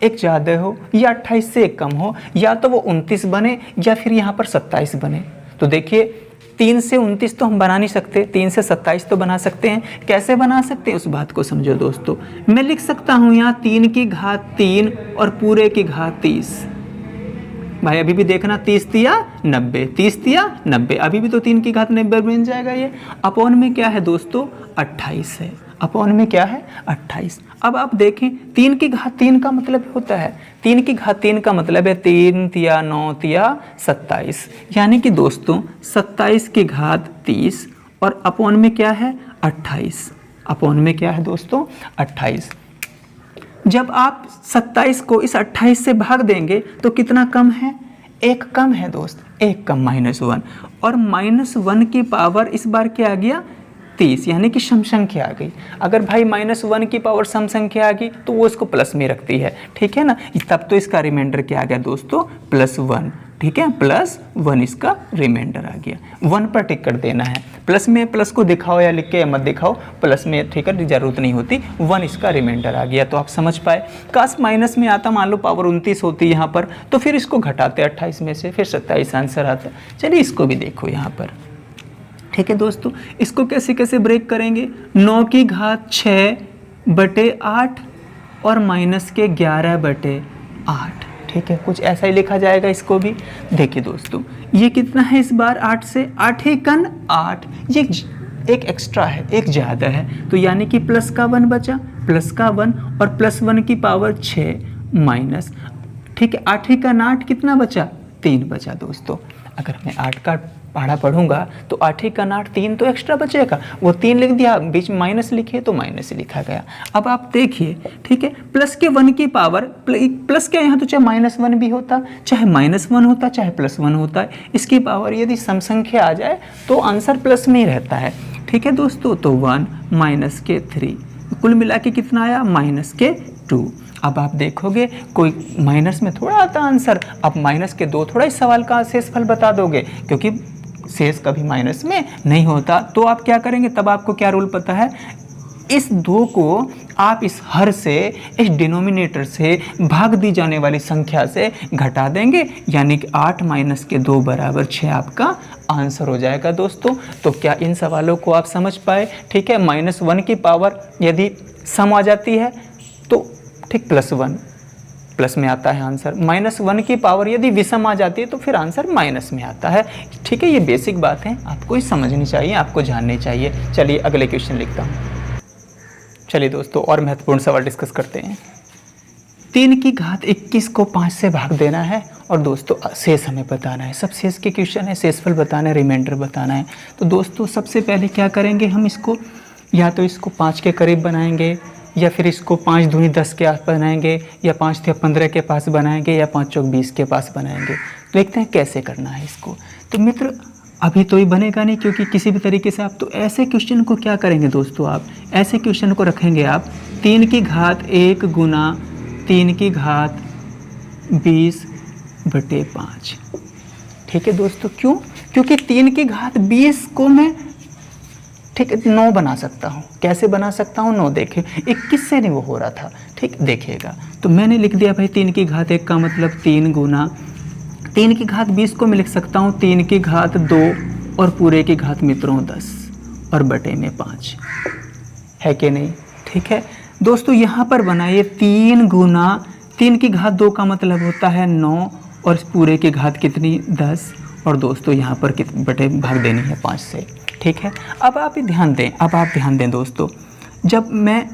एक ज़्यादा हो या 28 से एक कम हो, या तो वो 29 बने या फिर यहाँ पर 27 बने। तो देखिए 3 से 29 तो हम बना नहीं सकते, 3 से 27 तो बना सकते हैं। कैसे बना सकते हैं उस बात को समझो दोस्तों। मैं लिख सकता हूँ यहाँ 3 की घात 3 और पूरे की घात 30। भाई अभी भी देखना, 30 तिया 90, 30 तिया 90, अभी भी तो 3 की घात 90 बन जाएगा ये। अपॉन में क्या है दोस्तों? 28 है। अपॉन में क्या है? 28। अब आप देखें 3 की घात 3 का मतलब होता है, 3 की घात 3 का मतलब है 3 तिया 9 तिया 27, यानी कि दोस्तों 27 की घात 30 और अपॉन में क्या है? 28। अपॉन में क्या है दोस्तों? 28। जब आप 27 को इस 28 से भाग देंगे तो कितना कम है? 1 कम है दोस्त, 1 कम -1, और -1 की पावर इस बार क्या आ गया? 30, यानी कि सम संख्या आ गई। अगर भाई -1 की पावर सम संख्या आ गई तो वो इसको प्लस में रखती है, ठीक है ना। तब तो इसका रिमाइंडर क्या आ गया दोस्तों? +1, ठीक है, +1 इसका रिमाइंडर आ गया। 1 पर टिक कर देना है। प्लस में प्लस को दिखाओ या लिख के मत दिखाओ, प्लस में ठीक है जरूरत नहीं होती। 1 इसका रिमाइंडर आ गया तो आप समझ पाए। काश माइनस में आता, मान लो पावर 29 होती यहाँ पर, तो फिर इसको घटाते 28 में से, फिर 27 आंसर आता। चलिए इसको भी देखो यहाँ पर, ठीक है दोस्तों। इसको कैसे कैसे ब्रेक करेंगे? 9 की घात 6/8 और -11/8, ठीक है, कुछ ऐसा ही लिखा जाएगा इसको भी। देखिए दोस्तों ये कितना है इस बार? 8 से 8 ही कन 8, ये एक एक्स्ट्रा है, एक ज़्यादा है, तो यानी कि प्लस का 1 बचा, प्लस का 1 और +1 की पावर 6 माइनस, ठीक है, 8 ही कन 8 कितना बचा? 3 बचा दोस्तों। अगर मैं 8 का पढ़ा पढ़ूंगा तो 8 ही कन 8, 3 तो एक्स्ट्रा बचेगा, वो 3 लिख दिया, बीच में माइनस लिखे तो माइनस ही लिखा गया। अब आप देखिए, ठीक है, प्लस के 1 की पावर, प्लस क्या यहाँ तो चाहे -1 भी होता, चाहे -1 होता, चाहे +1 होता है, इसकी पावर यदि सम संख्या आ जाए तो आंसर प्लस में ही रहता है, ठीक है दोस्तों। तो 1 -3, कुल मिला के कितना आया? -2। अब आप देखोगे कोई माइनस में थोड़ा आता आंसर, अब -2 थोड़ा इस सवाल का शेषफल बता दोगे, क्योंकि शेष कभी माइनस में नहीं होता। तो आप क्या करेंगे? तब आपको क्या रूल पता है? इस 2 को आप इस हर से, इस डिनोमिनेटर से भाग दी जाने वाली संख्या से घटा देंगे, यानी कि 8 - 2 = 6 आपका आंसर हो जाएगा दोस्तों। तो क्या इन सवालों को आप समझ पाए? ठीक है, -1 की पावर यदि सम आ जाती है तो ठीक +1 प्लस में आता है आंसर, -1 की पावर यदि विषम आ जाती है तो फिर आंसर माइनस में आता है, ठीक है। ये बेसिक बात है, आपको ही समझनी चाहिए, आपको जाननी चाहिए। चलिए अगले क्वेश्चन लिखता हूँ। चलिए दोस्तों और महत्वपूर्ण सवाल डिस्कस करते हैं। 3 की घात 21 को 5 से भाग देना है और दोस्तों शेष हमें बताना है। सब शेष के क्वेश्चन है, शेषफल बताना है, रिमाइंडर बताना है। तो दोस्तों सबसे पहले क्या करेंगे हम? इसको या तो इसको 5 के करीब बनाएंगे, या फिर इसको 5 दूनी 10 के आस बनाएंगे, या 5 तिया 15 के पास बनाएंगे, या 5 चौक 20 के पास बनाएंगे। देखते हैं कैसे करना है इसको। तो मित्र अभी तो ये बनेगा नहीं, क्योंकि किसी भी तरीके से आप तो ऐसे क्वेश्चन को क्या करेंगे दोस्तों? आप ऐसे क्वेश्चन को रखेंगे आप 3 की घात 1 गुना 3 की घात 20/5, ठीक है दोस्तों। क्यों? क्योंकि 3 की घात 20 को मैं ठीक 9 बना सकता हूँ। कैसे बना सकता हूँ? 9 देखें 21 से नहीं वो हो रहा था, ठीक देखिएगा। तो मैंने लिख दिया भाई 3 की घात 1 का मतलब 3 गुना 3 की घात 20 को मैं लिख सकता हूँ 3 की घात 2 और पूरे की घात मित्रों 10 और बटे में 5, है कि नहीं? ठीक है दोस्तों, यहाँ पर बनाइए 3 गुना 3 की घात 2 का मतलब होता है 9 और पूरे की घात कितनी? 10, और दोस्तों यहाँ पर बटे भाग देनी है 5 से, ठीक है। अब आप ध्यान दें, अब आप ध्यान दें दोस्तों, जब मैं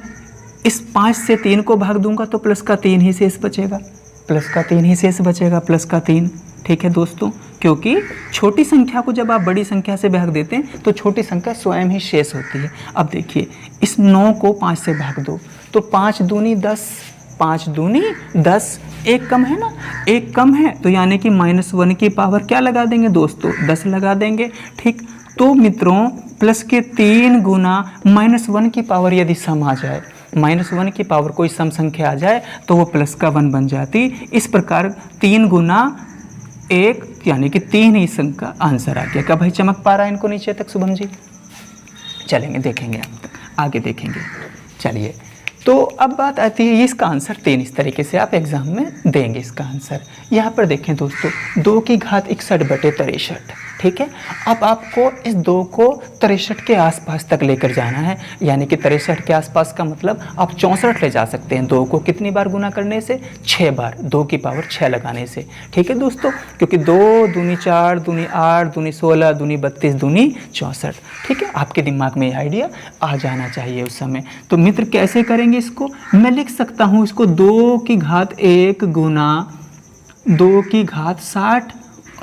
इस 5 से 3 को भाग दूंगा तो प्लस का 3 ही शेष बचेगा, प्लस का 3 ही शेष बचेगा, प्लस का 3, ठीक है दोस्तों, क्योंकि छोटी संख्या को जब आप बड़ी संख्या से भाग देते हैं तो छोटी संख्या स्वयं ही शेष होती है। अब देखिए इस 9 को 5 से भाग दो तो 5 दूनी 10, 5 दूनी 10, एक कम है ना, एक कम है तो यानी कि -1 की पावर क्या लगा देंगे दोस्तों, 10 लगा देंगे। ठीक, तो मित्रों प्लस के 3 गुना -1 की पावर यदि सम आ जाए, -1 की पावर कोई सम संख्या आ जाए तो वो प्लस का 1 बन जाती। इस प्रकार 3 गुना 1 यानी कि 3 ही संख्या का आंसर आ गया। क्या भाई चमक पा रहा है इनको नीचे तक शुभम जी? चलेंगे देखेंगे, आगे देखेंगे। चलिए, तो अब बात आती है इसका आंसर 3 इस तरीके से आप एग्जाम में देंगे इसका आंसर। यहाँ पर देखें दोस्तों 2 की घात 61/63, ठीक है। अब आपको इस 2 को 63 के आसपास तक लेकर जाना है, यानी कि 63 के आसपास का मतलब आप 64 ले जा सकते हैं। 2 को कितनी बार गुना करने से? 6 बार, 2 की पावर 6 लगाने से, ठीक है दोस्तों। क्योंकि 2 दूनी 4, दूनी 8, दूनी 16, दूनी 32, दूनी 64, ठीक है। आपके दिमाग में ये आइडिया आ जाना चाहिए उस समय। तो मित्र कैसे करेंगे इसको? मैं लिख सकता हूँ इसको 2 की घात 1 गुना 2 की घात 60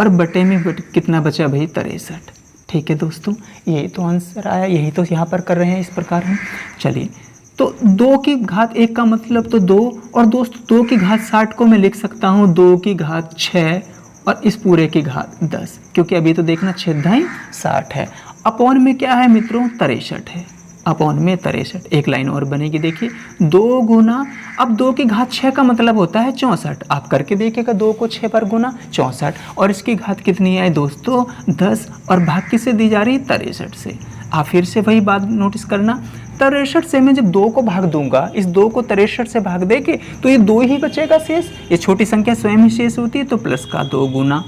और बटे में कितना बचा भाई? 63, ठीक है दोस्तों। यही तो आंसर आया, यही तो यहाँ पर कर रहे हैं इस प्रकार हम। चलिए, तो 2 की घात 1 का मतलब तो 2, और दोस्तों 2 की घात 60 को मैं लिख सकता हूँ 2 की घात 6 और इस पूरे की घात 10, क्योंकि अभी तो देखना 6 60 है। अपॉन में क्या है मित्रों? 63 है, अपॉन में 63। एक लाइन और बनेगी, देखिए 2 गुना, अब 2 की घात 6 का मतलब होता है 64। आप करके देखिएगा 2 को 6 पर गुना 64, और इसकी घात कितनी है दोस्तों? 10, और भाग किससे दी जा रही है? 63 से। आप फिर से वही बात नोटिस करना, 63 से मैं जब 2 को भाग दूंगा, इस 2 को 63 से भाग देके तो ये 2 ही बचेगा शेष। ये छोटी संख्या स्वयं ही शेष होती है, तो प्लस का 2 गुना,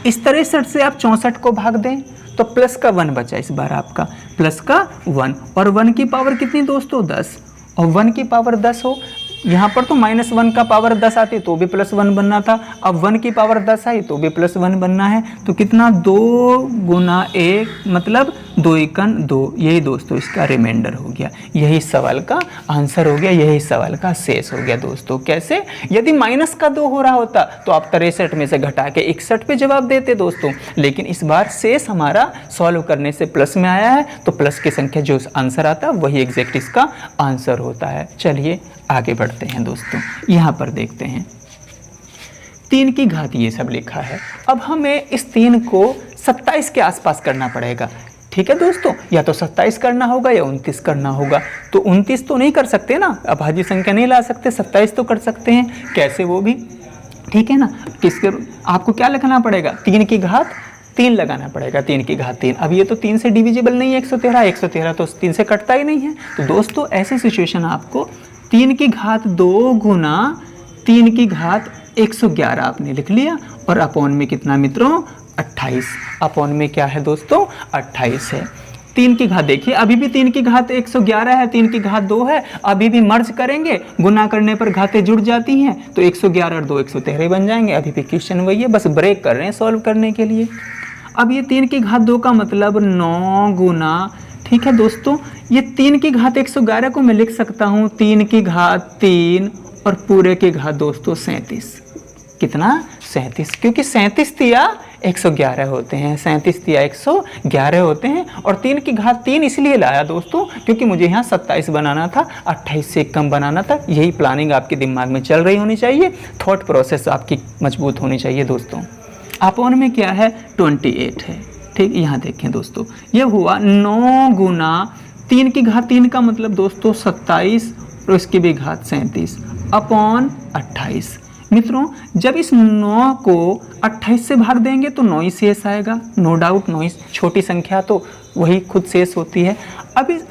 इस 63 से आप 64 को भाग दें तो प्लस का 1 बचा इस बार आपका, प्लस का 1, और 1 की पावर कितनी दोस्तों? 10, और 1 की पावर 10 हो, यहाँ पर तो -1 का पावर 10 आती तो भी +1 बनना था, अब 1 की पावर 10 आई तो भी +1 बनना है। तो कितना? 2 गुना 1 मतलब 2 एकन 2, यही दोस्तों इसका रिमाइंडर हो गया। यही सवाल का आंसर हो गया, यही सवाल का शेष हो गया दोस्तों। कैसे? यदि माइनस का 2 हो रहा होता तो आप 63 में से घटा के 61 पे जवाब देते दोस्तों, लेकिन इस बार शेष हमारा सॉल्व करने से प्लस में आया है, तो प्लस की संख्या जो आंसर आता है वही एग्जैक्ट इसका आंसर होता है। चलिए आगे बढ़ते हैं दोस्तों, यहाँ पर देखते हैं 3 की घात ये सब लिखा है। अब हमें इस 3 को 27 के आसपास करना पड़ेगा, ठीक है दोस्तों। या तो 27 करना होगा या 29 करना होगा। तो 29 तो नहीं कर सकते ना, अभाज्य संख्या नहीं ला सकते, 27 तो कर सकते हैं। कैसे? वो भी ठीक है ना। किसके? आपको क्या लिखना पड़ेगा? 3 की घात 3 लगाना पड़ेगा, 3 की घात 3। अब ये तो 3 से डिविजिबल नहीं है 113, 113 तो 3 से कटता ही नहीं है। तो दोस्तों ऐसी सिचुएशन आपको 3 की घात 2 गुना 3 की घात 111 आपने लिख लिया, और अपॉन में कितना मित्रों? 28। अपॉन में क्या है दोस्तों? 28 है। 3 की घात देखिए, अभी भी 3 की घात 111 है, 3 की घात 2 है, अभी भी मर्ज करेंगे, गुना करने पर घातें जुड़ जाती हैं, तो 111 और 2 113 बन जाएंगे। अभी भी क्वेश्चन वही है, बस ब्रेक कर रहे हैं सॉल्व करने के लिए। अब ये 3 की घात 2 का मतलब 9 गुना, ठीक है दोस्तों, ये 3 की घात 111 को मैं लिख सकता हूँ 3 की घात 3 और पूरे की घात दोस्तों 37। कितना? 37, क्योंकि 37 तिया 111 होते हैं, 37 तिया 111 होते हैं। और 3 की घात 3 इसलिए लाया दोस्तों क्योंकि मुझे यहाँ 27 बनाना था, 28 से कम बनाना था। यही प्लानिंग आपके दिमाग में चल रही होनी चाहिए, थॉट प्रोसेस आपकी मजबूत होनी चाहिए दोस्तों। अपॉन में क्या है? 28 है, ठीक। यहाँ देखें दोस्तों, ये हुआ 9 गुना 3 की घात 3 का मतलब दोस्तों 27 और इसकी भी घात 37 अपॉन 28। मित्रों जब इस 9 को 28 से भाग देंगे तो 9 ही शेष आएगा, नो डाउट 9 छोटी संख्या तो वही खुद शेष होती है। अब इस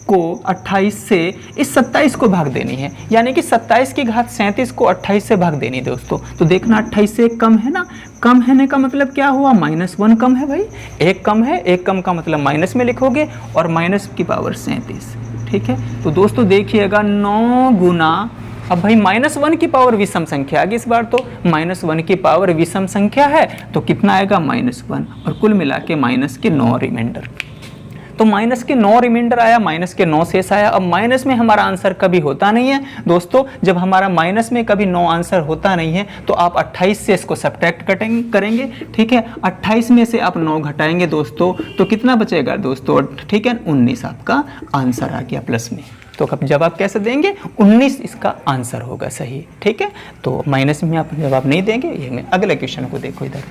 28 से इस 27 को भाग देनी है, यानी कि 27 की घात 37 को 28 से भाग देनी है दोस्तों। तो देखना 28 से एक कम है ना, कम है का मतलब क्या हुआ? -1 कम है भाई, एक कम है, एक कम का मतलब माइनस में लिखोगे और माइनस की पावर 37, ठीक है। तो दोस्तों देखिएगा 9 गुना, अब भाई -1 की पावर विषम संख्या आ गई इस बार, तो -1 की पावर विषम संख्या है तो कितना आएगा? -1, और कुल मिला के माइनस के 9 रिमाइंडर। तो माइनस के 9 रिमाइंडर आया, माइनस के 9 शेष आया। अब माइनस में हमारा आंसर कभी होता नहीं है दोस्तों। जब हमारा माइनस में कभी 9 आंसर होता नहीं है तो आप 28 से इसको सब्ट्रैक्ट करेंगे, ठीक है। 28 में से आप 9 घटाएंगे दोस्तों, तो कितना बचेगा दोस्तों, ठीक है, 19 आपका आंसर आ गया प्लस में। तो जवाब कैसे देंगे, 19 इसका आंसर होगा सही, ठीक है। तो माइनस में आप जवाब नहीं देंगे। ये मैं अगले क्वेश्चन को देखो इधर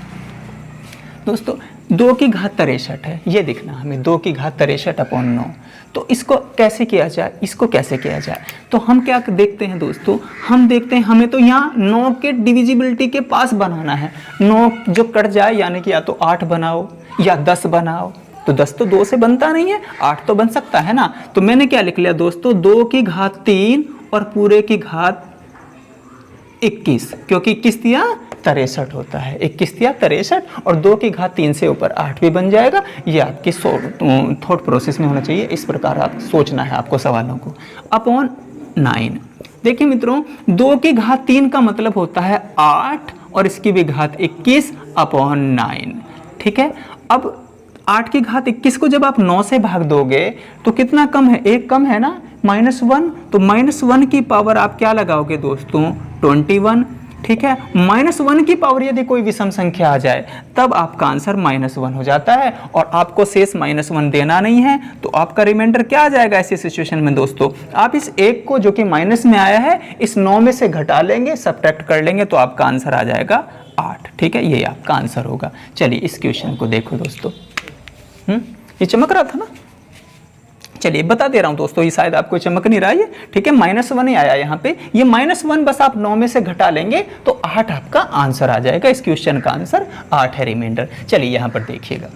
दोस्तों, 2 की घात 63 है, ये दिखना हमें 2 की घात 63 अपॉन 9। तो इसको कैसे किया जाए, इसको कैसे किया जाए, तो हम क्या देखते हैं दोस्तों, हम देखते हैं हमें तो यहाँ 9 के डिविजिबिलिटी के पास बनाना है। 9 जो कट जाए, यानी कि या तो 8 बनाओ या 10 बनाओ। तो 10 तो 2 से बनता नहीं है, 8 तो बन सकता है ना। तो मैंने क्या लिख लिया दोस्तों, 2 की घात 3 और पूरे की घात 21, क्योंकि 21 दिया 63 होता है, 21 दिया 63 और 2 की घात 3 से ऊपर 8 भी बन जाएगा। ये आपकी थॉट प्रोसेस में होना चाहिए, इस प्रकार आप सोचना है आपको सवालों को। अपॉन 9, देखिए मित्रों, 2 की घात 3 का मतलब होता है 8 और इसकी भी घात 21 अपॉन 9, ठीक है। अब 8 की घात 21 को जब आप 9 से भाग दोगे तो कितना कम है, 1 कम है ना, -1। तो -1 की पावर आप क्या लगाओगे दोस्तों, 21, ठीक है। -1 की पावर यदि कोई विषम संख्या आ जाए तब आपका आंसर -1 हो जाता है और आपको शेष -1 देना नहीं है। तो आपका रिमाइंडर क्या आ जाएगा ऐसी सिचुएशन में दोस्तों, आप इस 1 को जो कि माइनस में आया है इस 9 में से घटा लेंगे, सब्ट्रैक्ट कर लेंगे, तो आपका आंसर आ जाएगा 8, ठीक है। ये आपका आंसर होगा। चलिए इस क्वेश्चन को देखो दोस्तों, ये चमक रहा था ना, चलिए बता दे रहा हूं दोस्तों, ये शायद आपको चमक नहीं रहा है, ठीक है। -1 ही आया यहाँ पे, ये -1 बस आप 9 में से घटा लेंगे तो 8 आपका आंसर आ जाएगा। इस क्वेश्चन का आंसर 8 है रिमाइंडर। चलिए यहाँ पर देखिएगा,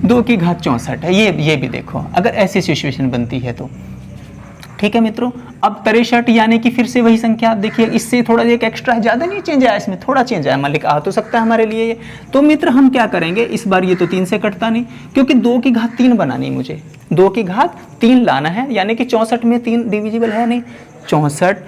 2 की घात 64 है, ये भी देखो अगर ऐसी सिचुएशन बनती है तो, ठीक है मित्रों। अब 63 यानी कि फिर से वही संख्या, देखिए इससे थोड़ा एक एक्स्ट्रा है, ज़्यादा नहीं चेंज आया, इसमें थोड़ा चेंज आया, मालिक आ तो सकता है हमारे लिए ये। तो मित्र हम क्या करेंगे, इस बार ये तो 3 से कटता नहीं, क्योंकि 2 की घात 3 बनानी मुझे, 2 की घात 3 लाना है, यानी कि 64 में 3 डिविजिबल है नहीं, 64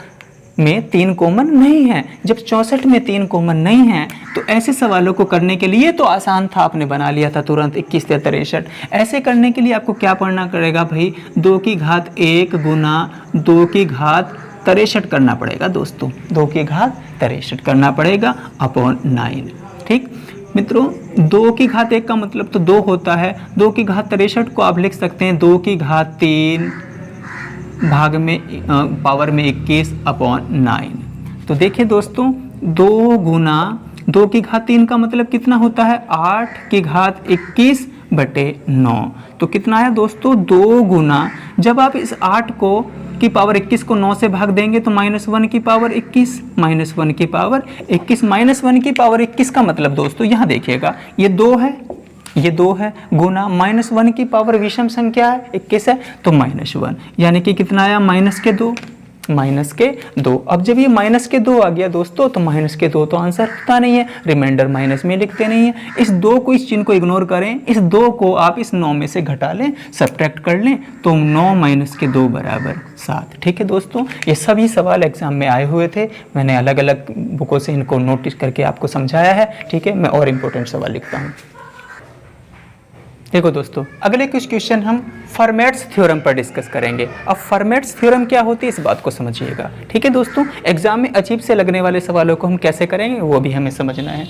में 3 कॉमन नहीं है। जब 64 में 3 कॉमन नहीं है तो ऐसे सवालों को करने के लिए तो आसान था, आपने बना लिया था तुरंत 21 या 63। ऐसे करने के लिए आपको क्या पढ़ना पड़ेगा भाई, 2 की घात 1 गुना 2 की घात 63 करना पड़ेगा दोस्तों, 2 की घात 63 करना पड़ेगा अपॉन 9, ठीक मित्रों। 2 की घात 1 का मतलब तो 2 होता है, 2 की घात 63 को आप लिख सकते हैं 2 की घात 3 भाग में पावर में 21 अपॉन 9। तो देखिए दोस्तों, 2 गुना 2 की घात 3 का मतलब कितना होता है, 8 की घात 21 बटे 9। तो कितना है दोस्तों, 2 गुना, जब आप इस 8 को की पावर 21 को 9 से भाग देंगे तो -1 की पावर 21, -1 की पावर 21, -1 की पावर 21 का मतलब दोस्तों यहाँ देखिएगा ये 2 है, ये 2 है, गुना -1 की पावर विषम संख्या है 21 है तो -1, यानी कि कितना आया, -2, -2। अब जब ये -2 आ गया दोस्तों तो -2 तो आंसर होता नहीं है, रिमाइंडर माइनस में लिखते नहीं है। इस 2 को, इस चिन्ह को इग्नोर करें, इस 2 को आप इस 9 में से घटा लें, सब्ट्रैक्ट कर लें, तो 9 - 2 बराबर 7, ठीक है दोस्तों। ये सभी सवाल एग्जाम में आए हुए थे, मैंने अलग अलग बुकों से इनको नोटिस करके आपको समझाया है, ठीक है। मैं और इम्पोर्टेंट सवाल लिखता हूँ। देखो दोस्तों, अगले कुछ क्वेश्चन हम फर्मेट्स थ्योरम पर डिस्कस करेंगे। अब फर्मेट्स थ्योरम क्या होती है इस बात को समझिएगा, ठीक है दोस्तों। एग्जाम में अजीब से लगने वाले सवालों को हम कैसे करेंगे वो भी हमें समझना है।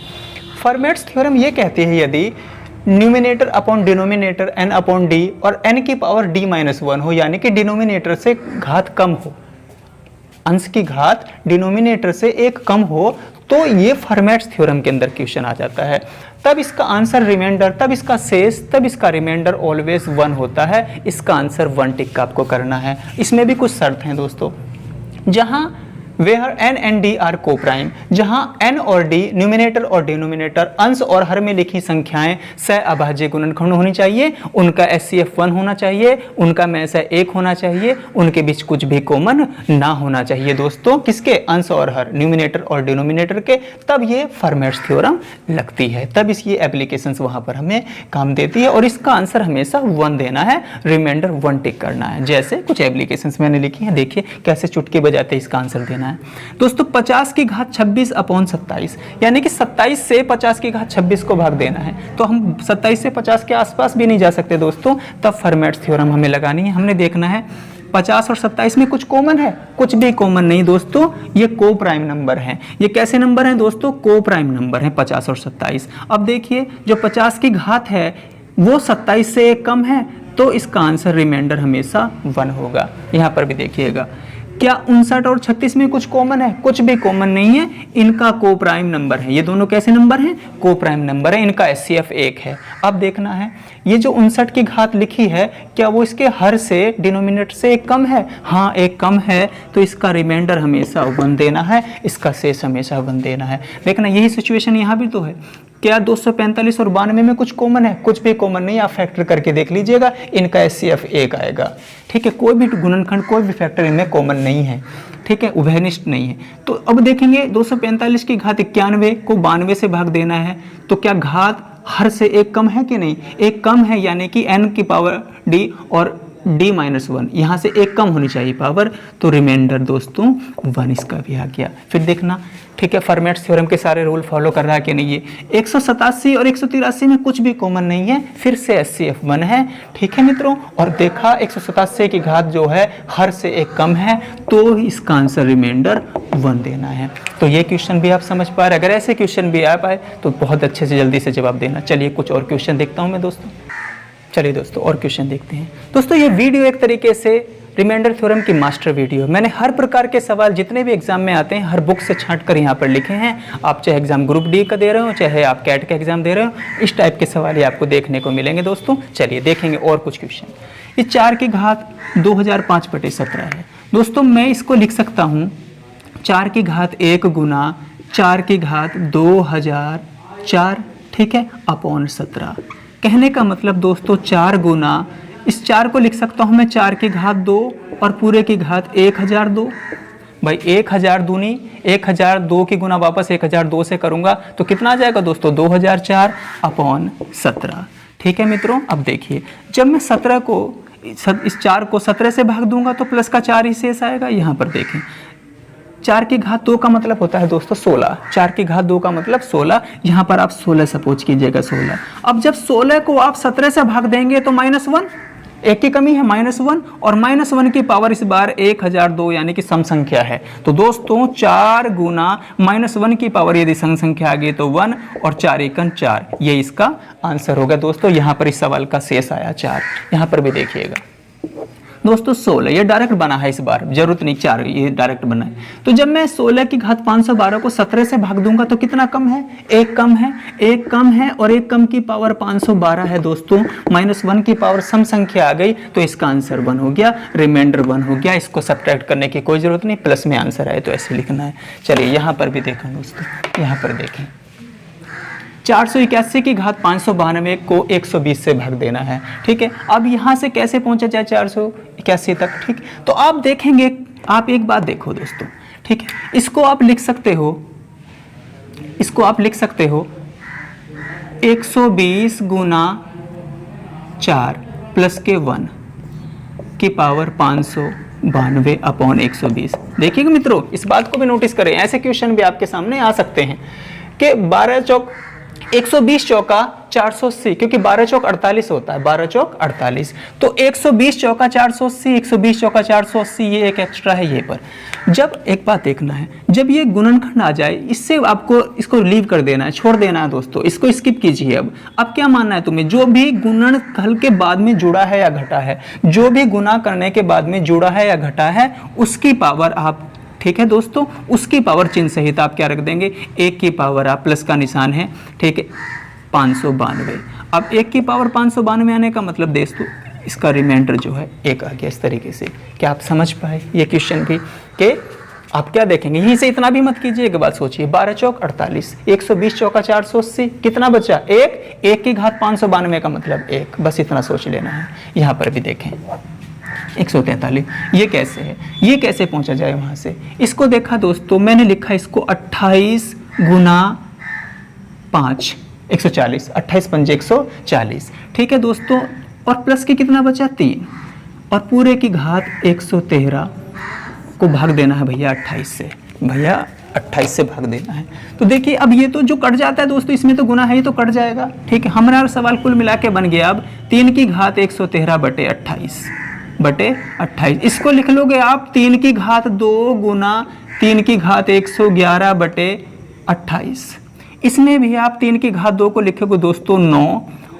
फर्मेट्स थ्योरम ये कहती है यदि numerator upon denominator n upon d और n की पावर d-1 हो, यानी कि डिनोमिनेटर से घात कम हो, अंश की घात डिनोमिनेटर से 1 कम हो, तो ये फर्मेट्स थ्योरम के अंदर क्वेश्चन आ जाता है। तब इसका आंसर रिमाइंडर, तब इसका शेष, तब इसका रिमाइंडर ऑलवेज 1 होता है। इसका आंसर 1 टिक का आपको करना है। इसमें भी कुछ शर्त हैं दोस्तों, जहां where n and d are coprime, जहां n और d न्यूमिनेटर और डिनोमिनेटर अंश और हर में लिखी संख्याएं सहअभाज्य गुणनखंड होनी चाहिए, उनका HCF 1 होना चाहिए, उनका मैसा 1 होना चाहिए, उनके बीच कुछ भी कॉमन ना होना चाहिए दोस्तों, किसके, अंश और हर, न्यूमिनेटर और डिनोमिनेटर के। तब ये फर्मेट्स थ्योरम लगती है, तब इसकी एप्लीकेशंस वहां पर हमें काम देती है। और इसका आंसर हमेशा 1 देना है, रिमाइंडर 1 टिक करना है। जैसे कुछ एप्लीकेशंस मैंने लिखी हैं, देखिए कैसे चुटकी बजाते इसका आंसर देना है। है दोस्तों। 50 की घात 26 अपॉन 27, यानी कि 27 से 50 की घात 26 को भाग देना है। तो हम 27 से 50 के आसपास भी नहीं जा सकते दोस्तों, तब फर्मेट्स थ्योरम हमें लगानी है। हमने देखना है 50 और 27 में कुछ कॉमन है, कुछ भी कॉमन नहीं दोस्तों, ये को प्राइम नंबर हैं। ये कैसे नंबर हैं दोस्तों? को प्राइम नंबर हैं 50 और 27। अब देखिए जो 50 की घात है वो 27 से एक कम है, तो इसका आंसर रिमाइंडर हमेशा 1 होगा। यहाँ पर भी देखिएगा, क्या 59 और 36 में कुछ कॉमन है? कुछ भी कॉमन नहीं है, इनका को प्राइम नंबर है। ये दोनों कैसे नंबर हैं? को प्राइम नंबर है, इनका HCF 1 है। अब देखना है ये जो 59 की घात लिखी है, क्या वो इसके हर से डिनोमिनेटर से एक कम है? हाँ, एक कम है, तो इसका रिमाइंडर हमेशा 1 देना है, इसका शेष हमेशा 1 देना है। देखना यही सिचुएशन यहाँ भी तो है। क्या 245 और 92 में कुछ कॉमन है? कुछ भी कॉमन नहीं, आप फैक्टर करके देख लीजिएगा, इनका HCF 1 आएगा। ठीक है, कोई भी गुणनखंड कोई भी फैक्टर इनमें कॉमन नहीं है। ठीक है, उभयनिष्ठ नहीं है। तो अब देखेंगे 245 की घात 91 को 92 से भाग देना है, तो क्या घात हर से एक कम है कि नहीं? एक कम है, यानी कि n की पावर d और d-1 यहाँ से एक कम होनी चाहिए पावर, तो रिमाइंडर दोस्तों 1 इसका भी आ गया। फिर देखना, ठीक है, फर्मेट्स थ्योरम के सारे रूल फॉलो कर रहा है कि नहीं। ये 187 और 183 में कुछ भी कॉमन नहीं है, फिर से HCF 1 है। ठीक है मित्रों, और देखा 187 की घात जो है हर से एक कम है, तो इसका आंसर रिमाइंडर 1 देना है। तो ये क्वेश्चन भी आप समझ पा रहे हैं। अगर ऐसे क्वेश्चन भी आ पाए तो बहुत अच्छे से जल्दी से जवाब देना। चलिए कुछ और क्वेश्चन देखता हूँ मैं दोस्तों। चलिए दोस्तों और क्वेश्चन देखते हैं। दोस्तों ये वीडियो एक तरीके से रिमाइंडर थ्योरम की मास्टर वीडियो। मैंने हर प्रकार के सवाल जितने भी एग्जाम में आते हैं हर बुक से छांट कर यहाँ पर लिखे हैं। आप चाहे एग्जाम ग्रुप डी का दे रहे हो, चाहे आप कैट का एग्जाम दे रहे हो, इस टाइप के सवाल ही आपको देखने को मिलेंगे दोस्तों। चलिए देखेंगे और कुछ क्वेश्चन। ये 4 की घात 2005/17 है दोस्तों। मैं इसको लिख सकता हूँ 4 की घात 1 गुना 4 की घात 2004, ठीक है, अपॉन 17। कहने का मतलब दोस्तों 4 गुना, इस 4 को लिख सकता हूँ मैं 4 की घात 2 और पूरे की घात 1002। भाई 1000 दूनी 1002 की गुना वापस 1002 से करूँगा तो कितना आ जाएगा दोस्तों? 2004 अपॉन 17। ठीक है मित्रों, अब देखिए जब मैं 17 को इस 4 को 17 से भाग दूंगा तो प्लस का 4 ही शेष आएगा। यहाँ पर देखें 4 की घात 2 का मतलब होता है दोस्तों 16। 4 की घात 2 का मतलब 16, यहाँ पर आप 16 सपोज कीजिएगा 16। अब जब 16 को आप 17 से भाग देंगे तो -1, एक की कमी है -1, और -1 की पावर इस बार 1002 यानी कि सम संख्या है। तो दोस्तों 4 गुना -1 की पावर यदि सम संख्या आ गई तो 1 और 4 एकन 4, ये इसका आंसर होगा दोस्तों। यहाँ पर इस सवाल का शेष आया 4। यहाँ पर भी देखिएगा दोस्तों 16, ये डायरेक्ट बना है इस बार, जरूरत नहीं 4, ये डायरेक्ट बना है। तो जब मैं 16 की घात 512 को 17 से भाग दूंगा तो कितना कम है? एक कम है, एक कम है, और एक कम की पावर 512 है दोस्तों। -1 की पावर सम संख्या आ गई तो इसका आंसर 1 हो गया, रिमाइंडर 1 हो गया। इसको सब्ट्रैक्ट करने की कोई जरूरत नहीं, प्लस में आंसर आए तो ऐसे लिखना है। चलिए यहाँ पर भी देखा दोस्तों, यहाँ पर देखें 481 की घात 592 को 120 से भाग देना है। ठीक है, अब यहाँ से कैसे पहुंचा जाए 481 तक? ठीक, तो आप देखेंगे, आप एक बात देखो दोस्तों, ठीक है, इसको आप लिख सकते हो, इसको आप लिख सकते हो 120 गुना 4 प्लस के 1 की पावर 592 अपॉन 120। देखिएगा मित्रों, इस बात को भी नोटिस करें, ऐसे क्वेश्चन भी आपके सामने आ सकते हैं कि 12 चौक 120 चौका 480, क्योंकि 12 चौक 48 होता है, 12 चौक 48, तो 120 चौका 480, 120 चौका 480, ये एक एक्स्ट्रा है ये पर। जब एक बात देखना है, जब ये गुणनखंड आ जाए इससे आपको इसको लीव कर देना है, छोड़ देना है दोस्तों, इसको स्किप कीजिए। अब क्या मानना है तुम्हें? जो भी गुणनखंड के बाद में जुड़ा है या घटा है, जो भी गुना करने के बाद में जुड़ा है या घटा है, उसकी पावर आप, ठीक है दोस्तों, उसकी पावर चिन्ह सहित आप क्या रख देंगे? 1 की पावर आप, प्लस का निशान है, ठीक है, 592। अब 1 की पावर 592 आने का मतलब दोस्तों इसका रिमाइंडर जो है 1 आ गया। इस तरीके से क्या आप समझ पाए ये क्वेश्चन भी? कि आप क्या देखेंगे, यहीं से इतना भी मत कीजिए, एक बात सोचिए, 12 चौक 48, 120 चौका 480, कितना बचा? 1 की घात 592 का मतलब 1, बस इतना सोच लेना है। यहाँ पर भी देखें 143, ये कैसे है, ये कैसे पहुंचा जाए वहां से? इसको देखा दोस्तों, मैंने लिखा इसको 28 गुना 5 140, 28 पंजे 140, ठीक है दोस्तों, और प्लस के कितना बचा? 3, और पूरे की घात 113 को भाग देना है भैया 28 से, भैया 28 से भाग देना है। तो देखिए अब ये तो जो कट जाता है दोस्तों, इसमें तो गुना है ही तो कट जाएगा, ठीक है। हमारा सवाल कुल मिला के बन गया अब 3 की घात 113 बटे 28। इसको लिख लोगे आप 3 की घात 2 गुना 3 की घात 111 बटे 28। इसमें भी आप 3 की घात 2 को लिखोगे दोस्तों 9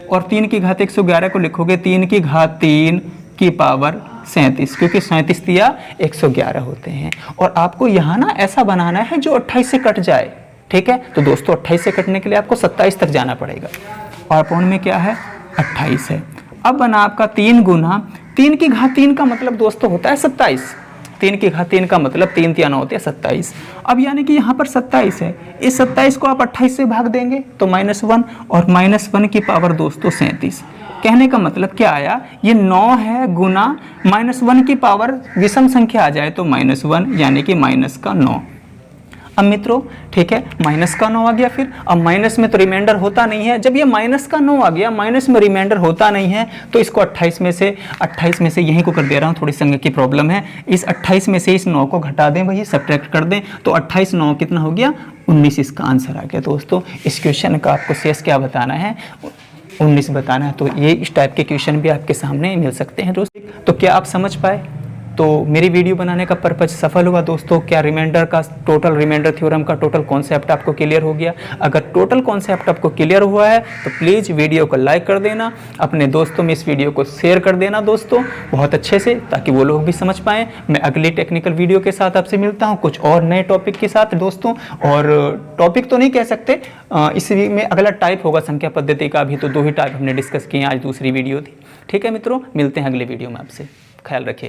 और 3 की घात 111 को लिखोगे 3 की घात 3 की पावर 37, क्योंकि 37 दिया 111 होते हैं। और आपको यहाँ ना ऐसा बनाना है जो 28 से कट जाए, ठीक है। तो दोस्तों 28 से कटने के लिए आपको 27 तक जाना पड़ेगा और पौन में क्या है 28 है। अब बना आपका 3 गुना 3 की घात 3 का मतलब दोस्तों होता है 27। 3 की घात 3 का मतलब 3 3 होते हैं 27। अब यानी कि यहाँ पर 27 है, इस 27 को आप 28 से भाग देंगे तो -1 और -1 की पावर दोस्तों 37। कहने का मतलब क्या आया, ये 9 है गुना -1 की पावर विषम संख्या आ जाए तो -1 यानी कि माइनस का 9। अब मित्रों ठीक है, माइनस का 9 आ गया। फिर अब माइनस में तो रिमाइंडर होता नहीं है, जब ये माइनस का 9 आ गया, माइनस में रिमाइंडर होता नहीं है तो इसको 28 में से यहीं को कर दे रहा हूँ, थोड़ी संख्या की प्रॉब्लम है। इस 28 में से इस 9 को घटा दें भैया, सब्ट्रैक्ट कर दें तो 28 9 कितना हो गया 19, इसका आंसर आ गया। दोस्तों इस क्वेश्चन का आपको शेष क्या बताना है 19 बताना है। तो ये इस टाइप के क्वेश्चन भी आपके सामने मिल सकते हैं दोस्तों। तो क्या आप समझ पाए? तो मेरी वीडियो बनाने का पर्पज सफल हुआ दोस्तों। क्या रिमाइंडर का टोटल रिमाइंडर थ्योरम का टोटल कॉन्सेप्ट आपको क्लियर हो गया? अगर टोटल कॉन्सेप्ट आपको क्लियर हुआ है तो प्लीज़ वीडियो को लाइक कर देना, अपने दोस्तों में इस वीडियो को शेयर कर देना दोस्तों बहुत अच्छे से, ताकि वो लोग भी समझ पाएँ। मैं अगली टेक्निकल वीडियो के साथ आपसे मिलता हूँ कुछ और नए टॉपिक के साथ दोस्तों। और टॉपिक तो नहीं कह सकते, इसी में अगला टाइप होगा संख्या पद्धति का। अभी तो 2 ही टाइप हमने डिस्कस किए, आज दूसरी वीडियो थी। ठीक है मित्रों, मिलते हैं अगले वीडियो में आपसे, ख्याल रखिए।